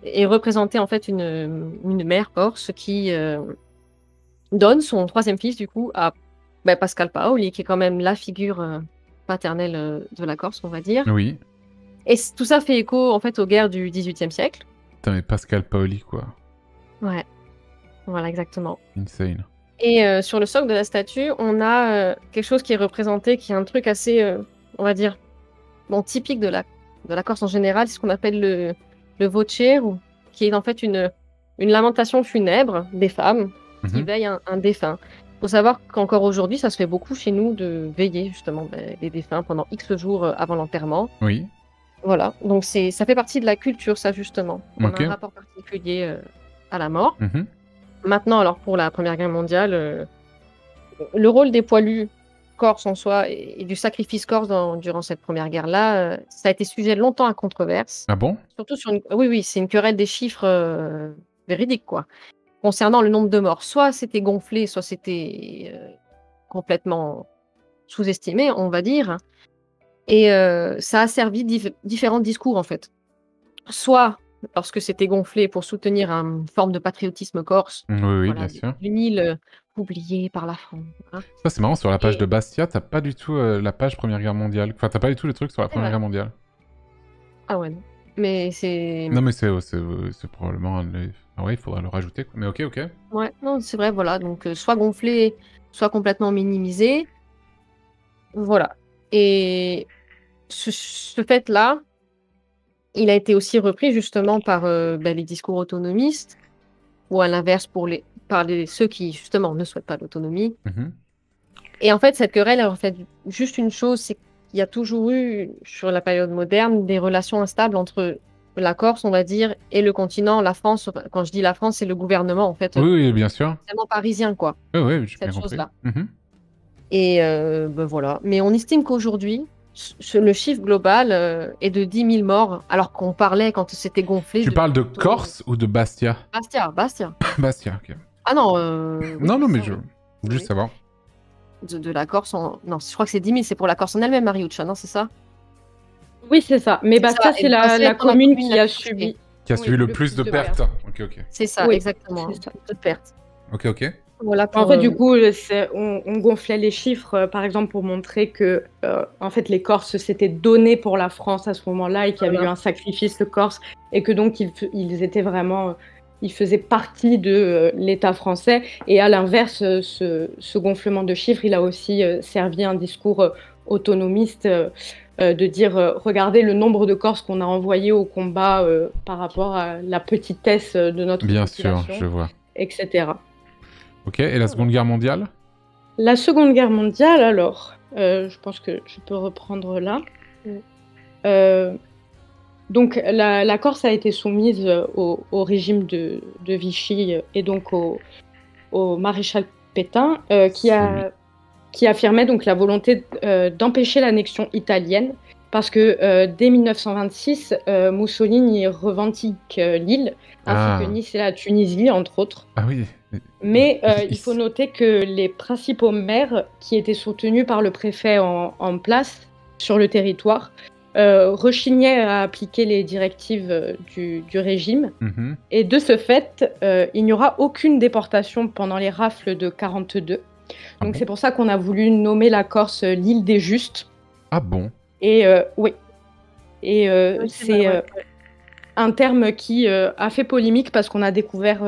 est représentée en fait une mère corse qui donne son 3e fils, du coup, à Pascal Paoli, qui est quand même la figure paternelle de la Corse, on va dire. Oui. Et tout ça fait écho, en fait, aux guerres du XVIIIe siècle. Putain, mais Pascal Paoli, quoi. Ouais. Voilà, exactement. Insane. Et sur le socle de la statue, on a quelque chose qui est représenté, qui est un truc assez, on va dire, typique de la Corse en général, c'est ce qu'on appelle le vocer, qui est en fait une lamentation funèbre des femmes qui veillent un défunt. Il faut savoir qu'encore aujourd'hui, ça se fait beaucoup chez nous de veiller justement les défunts pendant X jours avant l'enterrement. Oui. Voilà, donc ça fait partie de la culture, ça justement. On a un rapport particulier à la mort. Maintenant, alors pour la Première Guerre mondiale, le rôle des poilus corses en soi et du sacrifice corse durant cette Première Guerre-là, ça a été sujet longtemps à controverse. Ah bon? Surtout oui, c'est une querelle des chiffres véridiques, quoi. Concernant le nombre de morts, soit c'était gonflé, soit c'était complètement sous-estimé, on va dire. Et ça a servi différents discours, en fait. soit lorsque c'était gonflé pour soutenir une forme de patriotisme corse, Oui, oui, voilà, bien sûr. d'une île oubliée par la France. Hein. Ça, c'est marrant, sur la page Et- de Bastia, t'as pas du tout la page Première Guerre mondiale. Enfin, t'as pas du tout les trucs sur la C'est Première vrai. Guerre mondiale. Ah ouais, non. Mais c'est. Non, mais c'est probablement un... Ah ouais, il faudra le rajouter, quoi. Mais ok, ok. Ouais, non, c'est vrai, voilà. Donc, soit gonflé, soit complètement minimisé. Voilà. Et ce fait-là, il a été aussi repris justement par les discours autonomistes, ou à l'inverse ceux qui justement ne souhaitent pas l'autonomie. Mhm. Et en fait, cette querelle, elle, en fait, juste une chose, c'est qu'il y a toujours eu, sur la période moderne, des relations instables entre la Corse, on va dire, et le continent, la France. Quand je dis la France, c'est le gouvernement, en fait, Oui, oui, bien sûr. vraiment parisien, quoi, Oui, oui, j'ai bien cette compris. chose-là. Mhm. Et voilà. Mais on estime qu'aujourd'hui, le chiffre global est de 10 000 morts, alors qu'on parlait, quand c'était gonflé, Tu de parles de plutôt... Corse ou de Bastia? Bastia. Bastia, ok. Ah non, oui, Non, non, ça, mais oui. Juste Oui. savoir. De la Corse, non, je crois que c'est 10 000, c'est pour la Corse en elle-même, Mariuccia, non, c'est ça? Oui, c'est ça. Mais C'est ça, Bastia, et c'est Bastia la étant la commune commune qui la a plus touchée. subi. Qui a Oui, subi le plus de pertes. Ok, ok. C'est ça, Oui, exactement. c'est ça. De pertes. Ok, ok. Voilà En pour... fait, du coup, on gonflait les chiffres, par exemple, pour montrer que, en fait, les Corses s'étaient donnés pour la France à ce moment-là et qu'il y avait eu Voilà. un sacrifice de Corse et que donc ils étaient vraiment, ils faisaient partie de l'État français. Et à l'inverse, ce gonflement de chiffres, il a aussi servi un discours autonomiste de dire, regardez le nombre de Corses qu'on a envoyés au combat par rapport à la petitesse de notre Bien sûr, population, je vois. etc. Ok, et la Seconde Guerre mondiale? La Seconde Guerre mondiale, alors, je pense que je peux reprendre là. Euh, donc, la Corse a été soumise au régime de Vichy et donc au maréchal Pétain, qui affirmait donc la volonté d'empêcher l'annexion italienne, parce que dès 1926, Mussolini revendique l'île, ainsi que Nice et la Tunisie, entre autres. Ah oui. Mais il faut noter que les principaux maires qui étaient soutenus par le préfet en place sur le territoire rechignaient à appliquer les directives du régime. Mhm. Et de ce fait, il n'y aura aucune déportation pendant les rafles de 42. Ah Donc bon? c'est pour ça qu'on a voulu nommer la Corse l'île des Justes. Ah bon? Et oui. Et Oui, c'est vrai, ouais. un terme qui a fait polémique parce qu'on a découvert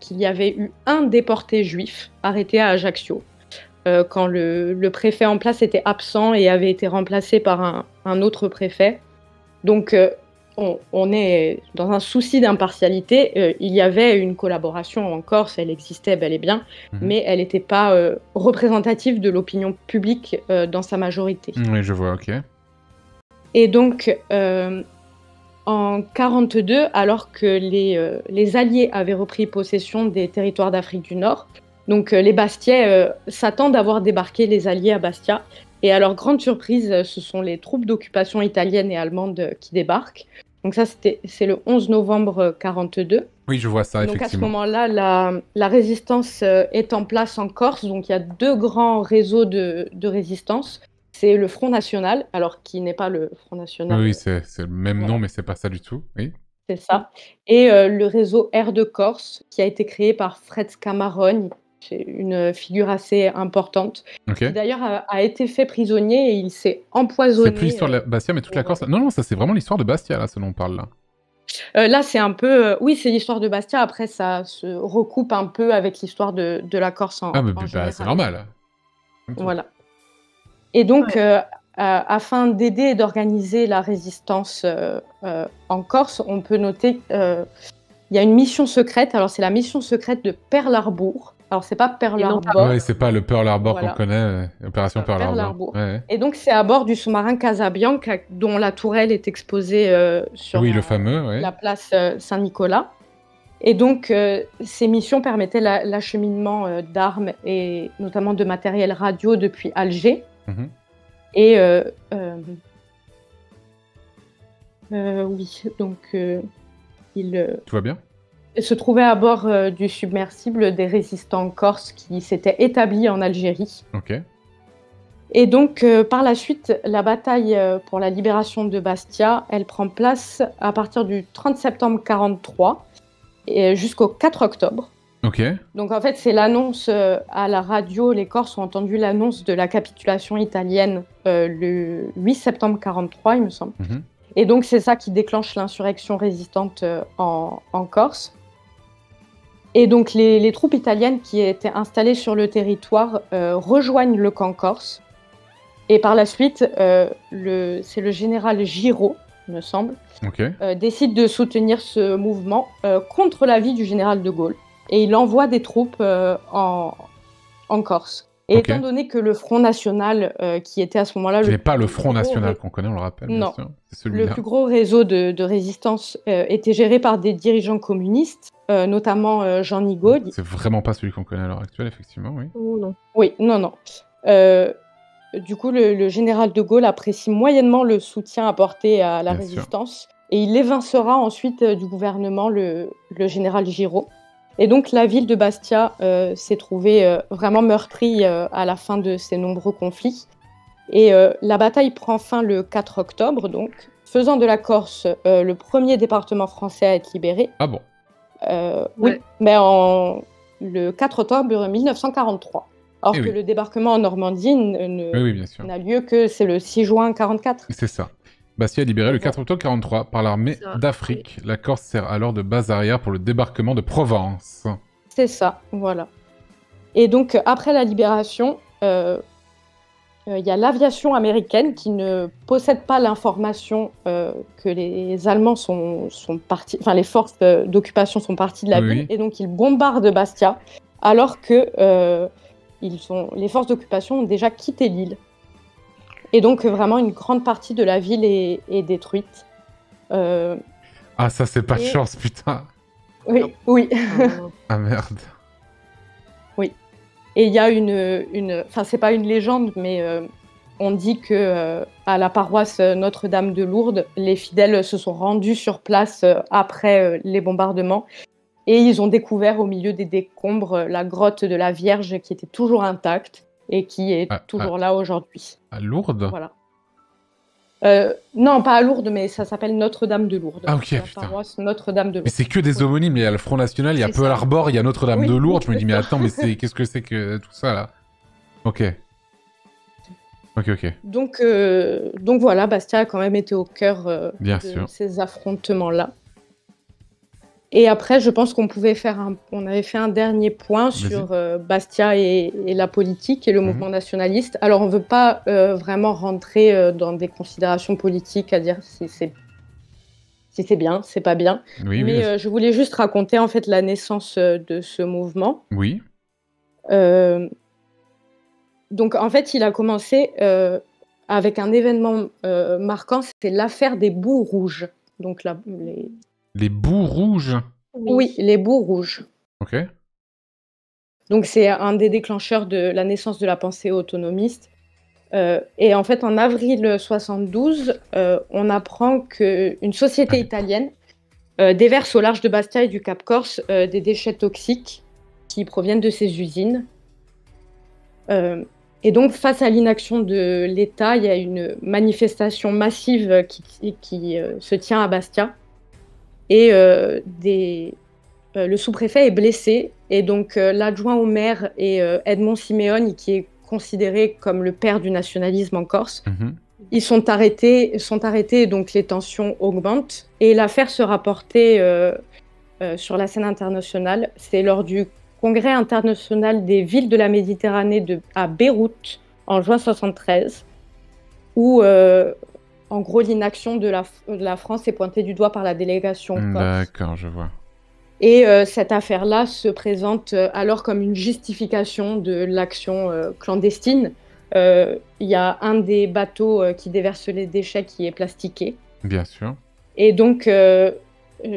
qu'il y avait eu un déporté juif arrêté à Ajaccio quand le préfet en place était absent et avait été remplacé par un autre préfet. Donc on est dans un souci d'impartialité. Il y avait une collaboration en Corse, elle existait bel et bien, mais elle n'était pas représentative de l'opinion publique dans sa majorité. Oui, je vois, ok. Et donc, en 1942, alors que les Alliés avaient repris possession des territoires d'Afrique du Nord, donc les Bastiais s'attendent à voir débarquer les Alliés à Bastia. Et à leur grande surprise, ce sont les troupes d'occupation italiennes et allemandes qui débarquent. Donc ça, c'est le 11 novembre 1942. Oui, je vois ça, Donc à ce effectivement. moment-là, la résistance est en place en Corse. Donc il y a deux grands réseaux de résistance. C'est le Front National, alors qui n'est pas le Front National. Oui, c'est le même voilà. nom, mais c'est pas ça du tout. Oui. C'est ça. Et le réseau Air de Corse, qui a été créé par Fred Scamarone. C'est une figure assez importante. Ok. Qui d'ailleurs a été fait prisonnier et il s'est empoisonné. C'est plus l'histoire de Bastia, mais toute la Corse. Non, non, ça c'est vraiment l'histoire de Bastia, là, ce dont on parle là. Là, c'est un peu... oui, c'est l'histoire de Bastia. Après, ça se recoupe un peu avec l'histoire de la Corse en général. C'est normal. Voilà. Et donc, afin d'aider et d'organiser la résistance en Corse, on peut noter qu'il y a une mission secrète. Alors, c'est la mission secrète de Pearl Harbor. Alors, c'est pas Pearl Harbor. Oui, c'est pas le Pearl Harbor Voilà. qu'on connaît, Opération Pearl Harbor. Ouais. Et donc, c'est à bord du sous-marin Casabianca, dont la tourelle est exposée sur le fameux, la place Saint-Nicolas. Et donc, ces missions permettaient l'acheminement d'armes et notamment de matériel radio depuis Alger. Et oui, donc il Tout va bien? Se trouvait à bord du submersible des résistants corses qui s'étaient établis en Algérie. Ok. Et donc, par la suite, la bataille pour la libération de Bastia, elle prend place à partir du 30 septembre 1943 et jusqu'au 4 octobre. Ok. Donc, en fait, c'est l'annonce à la radio. Les Corses ont entendu l'annonce de la capitulation italienne le 8 septembre 1943, il me semble. Mhm. Et donc, c'est ça qui déclenche l'insurrection résistante en Corse. Et donc, les troupes italiennes qui étaient installées sur le territoire rejoignent le camp corse. Et par la suite, c'est le général Giraud, me semble, Ok. décide de soutenir ce mouvement contre l'avis du général de Gaulle. Et il envoie des troupes en Corse. Et Ok. étant donné que le Front National, qui était à ce moment-là... Ce n'est pas le Front gros National qu'on connaît, on le rappelle, bien Non. sûr. C'est Le celui-là. plus gros réseau de résistance était géré par des dirigeants communistes, notamment Jean Nigaud. C'est vraiment pas celui qu'on connaît à l'heure actuelle, effectivement, oui. Oh non. Oui, non. Du coup, le général de Gaulle apprécie moyennement le soutien apporté à la Bien sûr. résistance et il évincera ensuite du gouvernement le général Giraud. Et donc, la ville de Bastia s'est trouvée vraiment meurtrie à la fin de ces nombreux conflits. Et la bataille prend fin le 4 octobre, donc, faisant de la Corse le premier département français à être libéré. Ah bon. Oui, Ouais. mais le 4 octobre 1943. Alors Eh que oui. le débarquement en Normandie Oui, bien sûr. n'a lieu que c'est le 6 juin 1944. C'est ça. Bastia est libérée le 4 octobre 1943 par l'armée Ça, d'Afrique. La Corse sert alors de base arrière pour le débarquement de Provence. C'est ça, voilà. Et donc, après la libération, il y a l'aviation américaine qui ne possède pas l'information que les Allemands sont partis, enfin les forces d'occupation sont parties de la Oui, ville, oui. et donc ils bombardent Bastia, alors que les forces d'occupation ont déjà quitté l'île. Et donc vraiment une grande partie de la ville est détruite. Ah, ça, c'est pas de Et- chance, putain. Oui. Oh. Ah, merde. Et il y a enfin c'est pas une légende, mais on dit que à la paroisse Notre-Dame de Lourdes, les fidèles se sont rendus sur place après les bombardements et ils ont découvert au milieu des décombres la grotte de la Vierge qui était toujours intacte et qui est toujours là aujourd'hui. À Lourdes. Voilà. Non, pas à Lourdes, mais ça s'appelle Notre-Dame de Lourdes. Ah, ok, La putain. paroisse Notre-Dame de Mais Lourdes. c'est que des Oui. homonymes. Il y a le Front National, il y a C'est Pearl ça. Harbor, il y a Notre-Dame Oui, de Lourdes. Je me dis, c'est mais ça. attends, mais qu'est-ce que c'est que tout ça, là? Ok. Ok. Donc voilà, Bastia a quand même été au cœur Bien de sûr. ces affrontements-là. Et après, je pense qu'on avait fait un dernier point Vas-y. sur Bastia et la politique et le mouvement nationaliste. Alors, on ne veut pas vraiment rentrer dans des considérations politiques à dire si c'est bien, c'est pas bien. Oui, Mais vas-y. je voulais juste raconter en fait la naissance de ce mouvement. Oui. Donc, en fait, il a commencé avec un événement marquant, c'était l'affaire des boues rouges. Donc, Les boues rouges. oui, les boues rouges. Ok. Donc, c'est un des déclencheurs de la naissance de la pensée autonomiste. Et en fait, en avril 72, on apprend qu'une société italienne déverse au large de Bastia et du Cap Corse des déchets toxiques qui proviennent de ces usines. Et donc, face à l'inaction de l'État, il y a une manifestation massive qui se tient à Bastia. Et le sous-préfet est blessé. Et donc, l'adjoint au maire est Edmond Simeoni, qui est considéré comme le père du nationalisme en Corse. Mhm. Ils sont arrêtés, donc les tensions augmentent. Et l'affaire sera portée sur la scène internationale. C'est lors du Congrès international des villes de la Méditerranée à Beyrouth, en juin 1973, où, en gros, l'inaction de la France est pointée du doigt par la délégation corse. D'accord, je vois. Et cette affaire-là se présente alors comme une justification de l'action clandestine. Il y a un des bateaux qui déverse les déchets qui est plastiqué. Bien sûr. Et donc,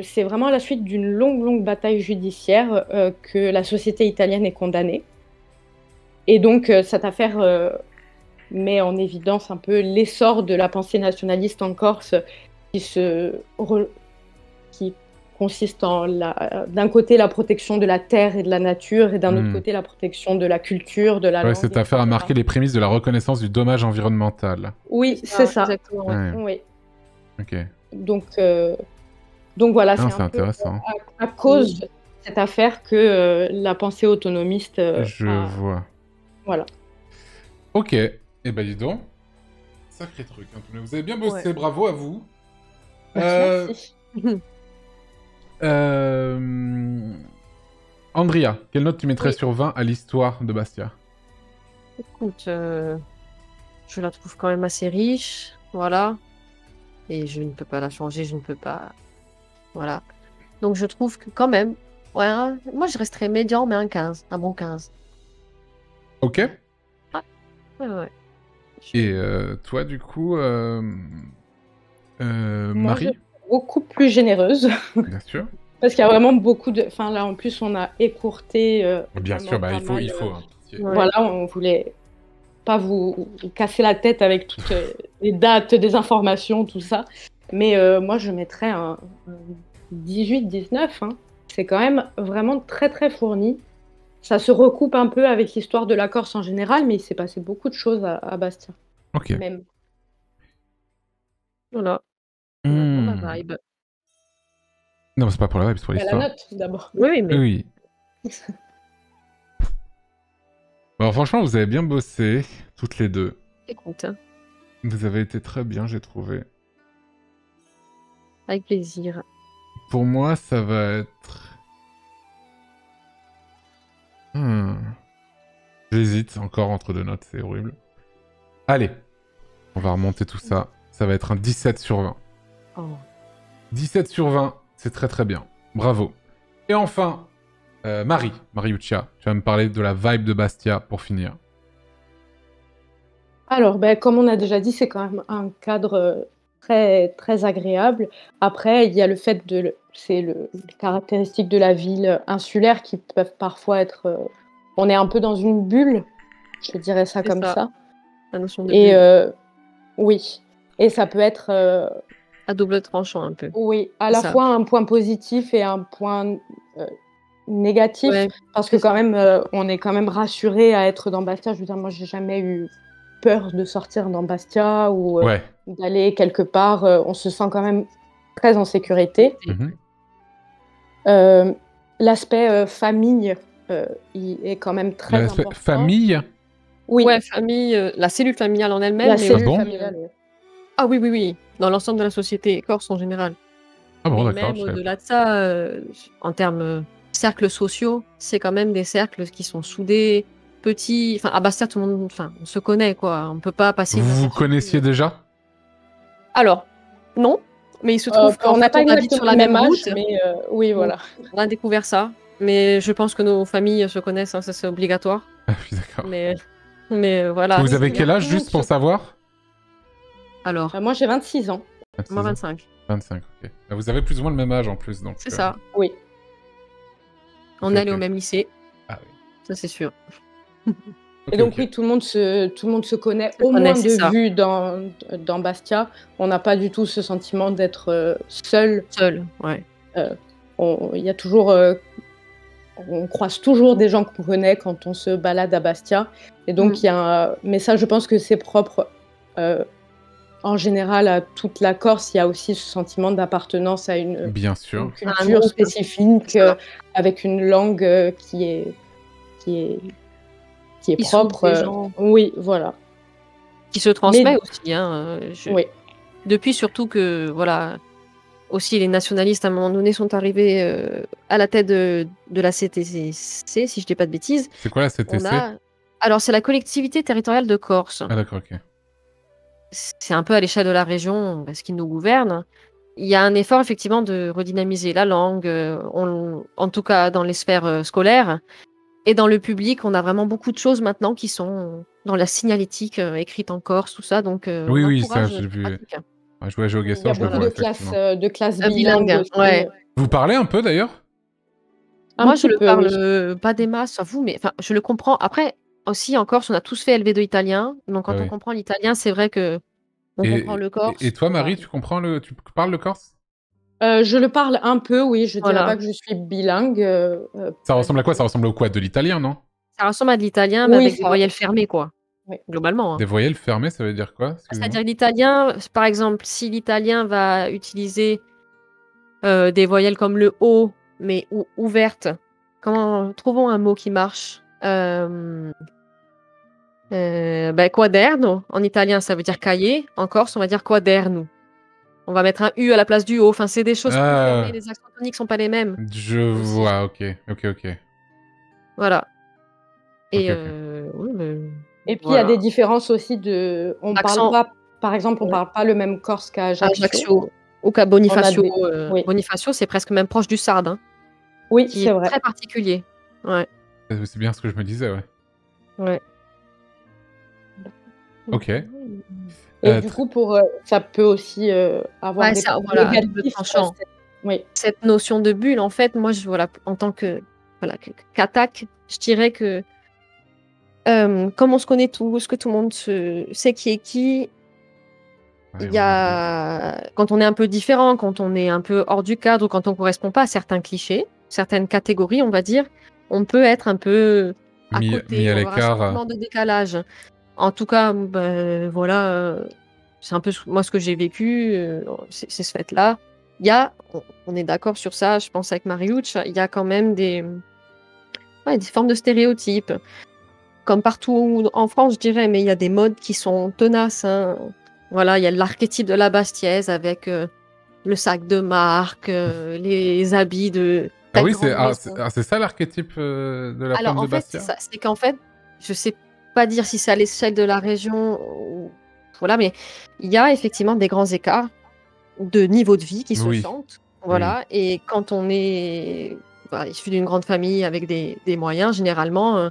c'est vraiment à la suite d'une longue bataille judiciaire que la société italienne est condamnée. Et donc, cette affaire met en évidence un peu l'essor de la pensée nationaliste en Corse qui consiste d'un côté la protection de la terre et de la nature, et d'un autre côté la protection de la culture, de la langue. Cette affaire a marqué les prémices de la reconnaissance du dommage environnemental. Oui, c'est ça. Exactement. Ouais. Oui. Ok. Donc voilà, c'est c'est un peu intéressant. à cause de cette affaire que la pensée autonomiste Je vois. Voilà. Ok. Eh ben dis donc. Sacré truc. Hein. Vous avez bien bossé, bravo à vous. Merci. Andrea, quelle note tu mettrais Oui. sur 20 à l'histoire de Bastia? Écoute, je la trouve quand même assez riche, voilà. Et je ne peux pas la changer, je ne peux pas... Voilà. Donc je trouve que quand même... Ouais, moi je resterais médian, mais un 15, un bon 15. Ok. Ouais. Et toi, du coup, Moi, Marie? je suis beaucoup plus généreuse. Bien sûr. Parce qu'il y a vraiment beaucoup de... Enfin là, en plus, on a écourté... Bien sûr, bah, il faut. Hein, Voilà, on voulait pas vous casser la tête avec toutes les dates, des informations, tout ça. Mais moi, je mettrais un 18-19. Hein. C'est quand même vraiment très, très fourni. Ça se recoupe un peu avec l'histoire de la Corse en général, mais il s'est passé beaucoup de choses à Bastia. Ok. Même. Voilà. Pour la vibe. Non, c'est pas pour la vibe, c'est pour La l'histoire. note, d'abord. Oui, mais... Oui. Bon, franchement, vous avez bien bossé, toutes les deux. Écoute, hein, Vous avez été très bien, j'ai trouvé. avec plaisir. Pour moi, ça va être... J'hésite encore entre deux notes, c'est horrible. Allez, on va remonter tout ça. Ça va être un 17 sur 20. Oh. 17 sur 20, c'est très très bien. Bravo. Et enfin, Mariuccia, tu vas me parler de la vibe de Bastia pour finir. Alors, comme on a déjà dit, c'est quand même un cadre très, très agréable. Après, il y a le fait c'est les caractéristiques de la ville insulaire qui peuvent parfois être... on est un peu dans une bulle, je dirais ça comme ça. La notion de bulle. Oui. Et ça peut être... à double tranchant un peu. Oui, à la fois un point positif et un point négatif. Ouais, parce que quand même, on est quand même rassuré à être dans Bastia. Je veux dire, moi, j'ai jamais eu peur de sortir dans Bastia ou d'aller quelque part. On se sent quand même très en sécurité. L'aspect famille, il est quand même très important. Famille? Oui. Ouais, famille, la cellule familiale en elle-même. La cellule familiale, oui. Ah oui. Dans l'ensemble de la société corse en général. Ah bon, d'accord. Même au-delà de ça, en termes cercles sociaux, c'est quand même des cercles qui sont soudés, petits. Enfin, à Bastia, tout le monde, on se connaît, quoi. On peut pas passer. Vous connaissiez déjà? Alors, non, mais il se trouve qu'on n'a pas exactement sur la même route. Mais oui, voilà. On a découvert ça, mais je pense que nos familles se connaissent, hein, ça c'est obligatoire. Ah oui, d'accord. Mais voilà. Vous avez quel âge, juste pour savoir? Alors, moi j'ai 26 ans. 26 moi ans. 25. 25, ok. Vous avez plus ou moins le même âge en plus, donc... C'est ça. Oui. On est allé au même lycée. Ah oui. Ça c'est sûr. Et donc oui, tout le monde se connaît au moins de vue dans Bastia. On n'a pas du tout ce sentiment d'être seul. Seul, ouais. Il y a toujours... on croise toujours des gens qu'on connaît quand on se balade à Bastia. Et donc, il y a mais ça, je pense que c'est propre en général à toute la Corse. Il y a aussi ce sentiment d'appartenance à une culture spécifique, avec une langue qui est propre. Oui, voilà. Qui se transmet aussi. Hein, oui. Depuis surtout que, voilà... Aussi, les nationalistes, à un moment donné, sont arrivés à la tête de la CTC, si je dis pas de bêtises. C'est quoi la CTC? Alors, c'est la collectivité territoriale de Corse. Ah d'accord, ok. C'est un peu à l'échelle de la région, parce qu'ils nous gouvernent. Il y a un effort, effectivement, de redynamiser la langue, en tout cas dans les sphères scolaires. Et dans le public, on a vraiment beaucoup de choses maintenant qui sont dans la signalétique écrite en Corse, tout ça. Donc, oui, ça, j'ai vu. Je vois GeoGuessr, je le vois. Il y a beaucoup de classes bilingues. Ouais. Vous parlez un peu d'ailleurs? Moi, je le parle pas des masses, vous, mais je le comprends. Après, aussi, en Corse, on a tous fait LV2 italien. Donc, quand on comprend l'italien, c'est vrai que on comprend le corse. Et toi, Marie, tu parles le corse? Je le parle un peu, oui. Je dirais Voilà. pas que je suis bilingue. Ça pas ressemble à du quoi? tout. Ça ressemble au quoi? De l'italien, non? Ça ressemble à de l'italien, mais Oui, avec des ça. voyelles fermées, quoi. Oui. Globalement, hein. Des voyelles fermées, ça veut dire quoi? Excusez-moi. C'est-à-dire l'italien, par exemple, si l'italien va utiliser des voyelles comme le O, mais ouvertes. Trouvons un mot qui marche. Quaderno, en italien, ça veut dire cahier. En corse, on va dire quaderno. On va mettre un U à la place du O. Enfin, c'est des choses plus fermées. Les accents toniques sont pas les mêmes. Je Aussi. vois, ok. Voilà. Et Ok. oui, mais Et puis il y a voilà. des différences aussi de. On parle L'accent. pas, par exemple, on Ouais. parle pas le même corse qu'à Ajaccio. Ajaccio ou qu'à On a Bonifacio. des. Oui, Bonifacio, c'est presque même proche du sarde, hein, oui, qui c'est est vrai. très particulier. Ouais. C'est bien ce que je me disais, ouais. Ouais. Ok. Et du coup, ça peut aussi avoir Ouais, des ça, points voilà, à double négatifs. tranchant. Oui. Cette notion de bulle, en fait, moi, voilà, en tant qu'attaque, je dirais que comme on se connaît tous, que tout le monde sait qui est qui, Ouais, il y a quand on est un peu différent, quand on est un peu hors du cadre, ou quand on correspond pas à certains clichés, certaines catégories, on va dire, on peut être un peu à mis côté, à avoir un l'écart. sentiment de décalage. En tout cas, voilà, c'est un peu moi ce que j'ai vécu, c'est ce fait-là. On est d'accord sur ça, je pense avec Mariuccia, il y a quand même des formes de stéréotypes, comme partout en France, je dirais, mais il y a des modes qui sont tenaces, hein. Voilà, il y a l'archétype de la Bastiaise avec le sac de marque, les habits de Ah telle oui, grande maison. c'est ça l'archétype de la Alors femme de en fait, c'est Bastia? ça, c'est qu'en fait, je sais pas dire si c'est à l'échelle de la région ou voilà, mais il y a effectivement des grands écarts de niveau de vie qui se Oui. sentent. Oui. Voilà, et quand on est issu d'une grande famille avec des moyens, généralement,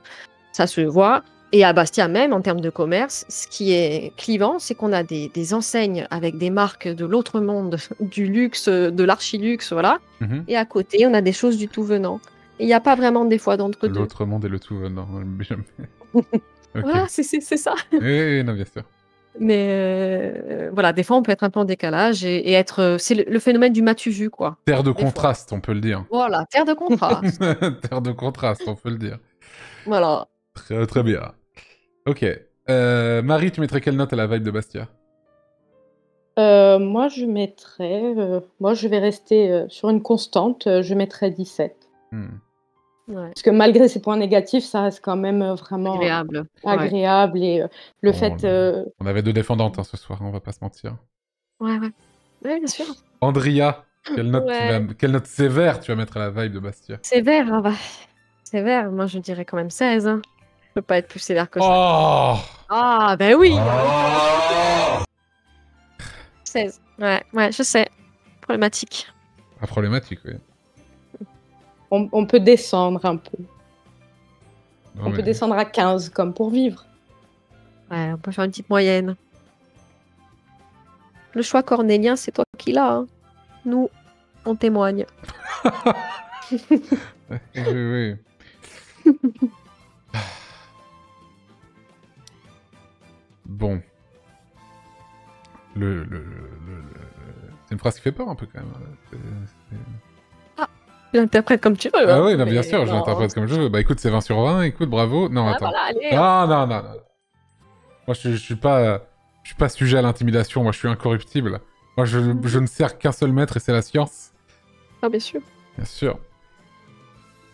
ça se voit. Et à Bastia même, en termes de commerce, ce qui est clivant, c'est qu'on a des enseignes avec des marques de l'autre monde, du luxe, de l'archiluxe, voilà. Mhm. Et à côté, on a des choses du tout venant. Et il n'y a pas vraiment des fois d'entre deux. L'autre monde et le tout venant. Ok. Voilà, c'est ça. Oui, non, bien sûr. Mais voilà, des fois, on peut être un peu en décalage et être. C'est le phénomène du m'as-tu vu, quoi. Terre de Des fois. contraste, on peut le dire. Voilà, terre de contraste. Terre de contraste, on peut le dire. Voilà. Très, très bien. Ok. Marie, tu mettrais quelle note à la vibe de Bastia? Moi, je vais rester sur une constante. Je mettrais 17. Ouais. Parce que malgré ces points négatifs, ça reste quand même vraiment Agréable. agréable. Et le fait. On avait deux défendantes ce soir, on va pas se mentir. Ouais. Ouais, bien sûr. Andrea, quelle note, Ouais. quelle note sévère tu vas mettre à la vibe de Bastia? Sévère, hein, sévère. Moi, je dirais quand même 16. Hein. Je peux pas être plus sévère que ça. Oh Ah, ben oui. 16. Ouais, je sais. Problématique. Ah, problématique, oui. On peut descendre un peu. Non, On mais- peut descendre à 15, comme pour vivre. Ouais, on peut faire une petite moyenne. Le choix cornélien, c'est toi qui l'as. Hein. Nous, on témoigne. Oui. Bon. C'est une phrase qui fait peur un peu quand même. Tu l'interprètes comme tu veux. Ah hein, oui, non, bien mais sûr, je non. l'interprète comme je veux. Bah écoute, c'est 20 sur 20, écoute, bravo. Non, Ah, attends. voilà, allez. Non. Moi, je suis pas sujet à l'intimidation, moi je suis incorruptible. Moi, je ne sers qu'un seul maître et c'est la science. Ah, bien sûr. Bien sûr.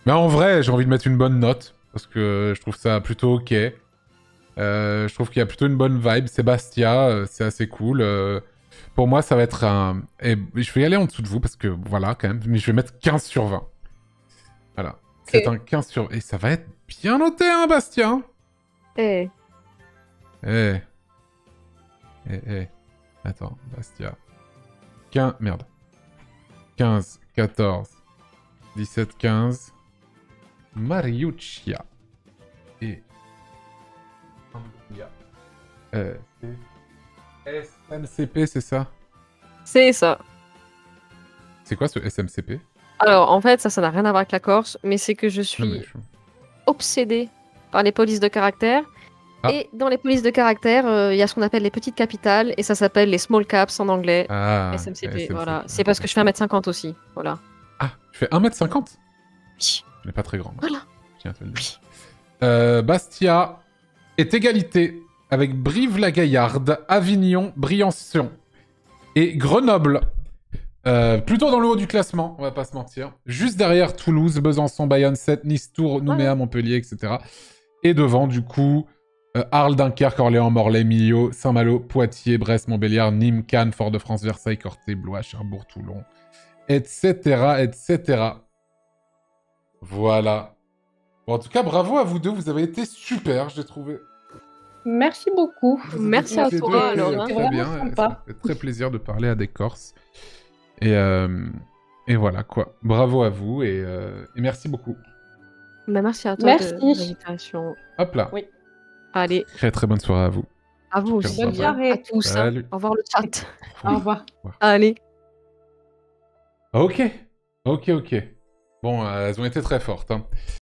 Mais en vrai, j'ai envie de mettre une bonne note, parce que je trouve ça plutôt ok. Je trouve qu'il y a plutôt une bonne vibe. Sébastia, c'est assez cool. Pour moi, ça va être un... Et je vais y aller en dessous de vous, parce que voilà, quand même. Mais je vais mettre 15 sur 20. Voilà. C'est un 15 sur 20. Et ça va être bien noté, hein, Bastien. Eh. Attends, Bastia. 15... Merde. 15, 14, 17, 15... Mariuccia. Et... c'est... SMCP, c'est ça? C'est ça. C'est quoi ce SMCP? Alors, en fait, ça n'a rien à voir avec la Corse, mais c'est que je Non, suis mais obsédée par les polices de caractère Ah. Et dans les polices de caractère, il y a ce qu'on appelle les petites capitales, et ça s'appelle les small caps en anglais. Ah, SMCP, SMCP. voilà. C'est parce que je fais 1m50 aussi, voilà. Ah, tu fais 1m50? Oui. Je n'ai pas très grand. Voilà. Je tiens à te le dire. Bastia est égalité avec Brive-la-Gaillarde, Avignon, Briançon et Grenoble. Plutôt dans le haut du classement, on va pas se mentir. Juste derrière Toulouse, Besançon, Bayonne, Sète, Nice, Tours, Nouméa, Montpellier, etc. Et devant, du coup, Arles, Dunkerque, Orléans, Morlaix, Millau, Saint-Malo, Poitiers, Brest, Montbéliard, Nîmes, Cannes, Fort-de-France, Versailles, Corté, Blois, Cherbourg, Toulon, etc., etc. Voilà. Bon, en tout cas, bravo à vous deux, vous avez été super, j'ai trouvé. Merci beaucoup. Merci à Toutes les toi, deux, alors, hein. Très Vraiment bien, sympa. ça me fait très plaisir de parler à des Corses. Et voilà, quoi. Bravo à vous et merci beaucoup. Bah, merci à toi Merci. de l'invitation. Hop là. Oui. Allez, Très très bonne soirée à vous. à vous aussi. Bonne soirée. À tous. Hein. Salut. Au revoir le chat. Au revoir. Allez. Ok. Bon, elles ont été très fortes. Hein.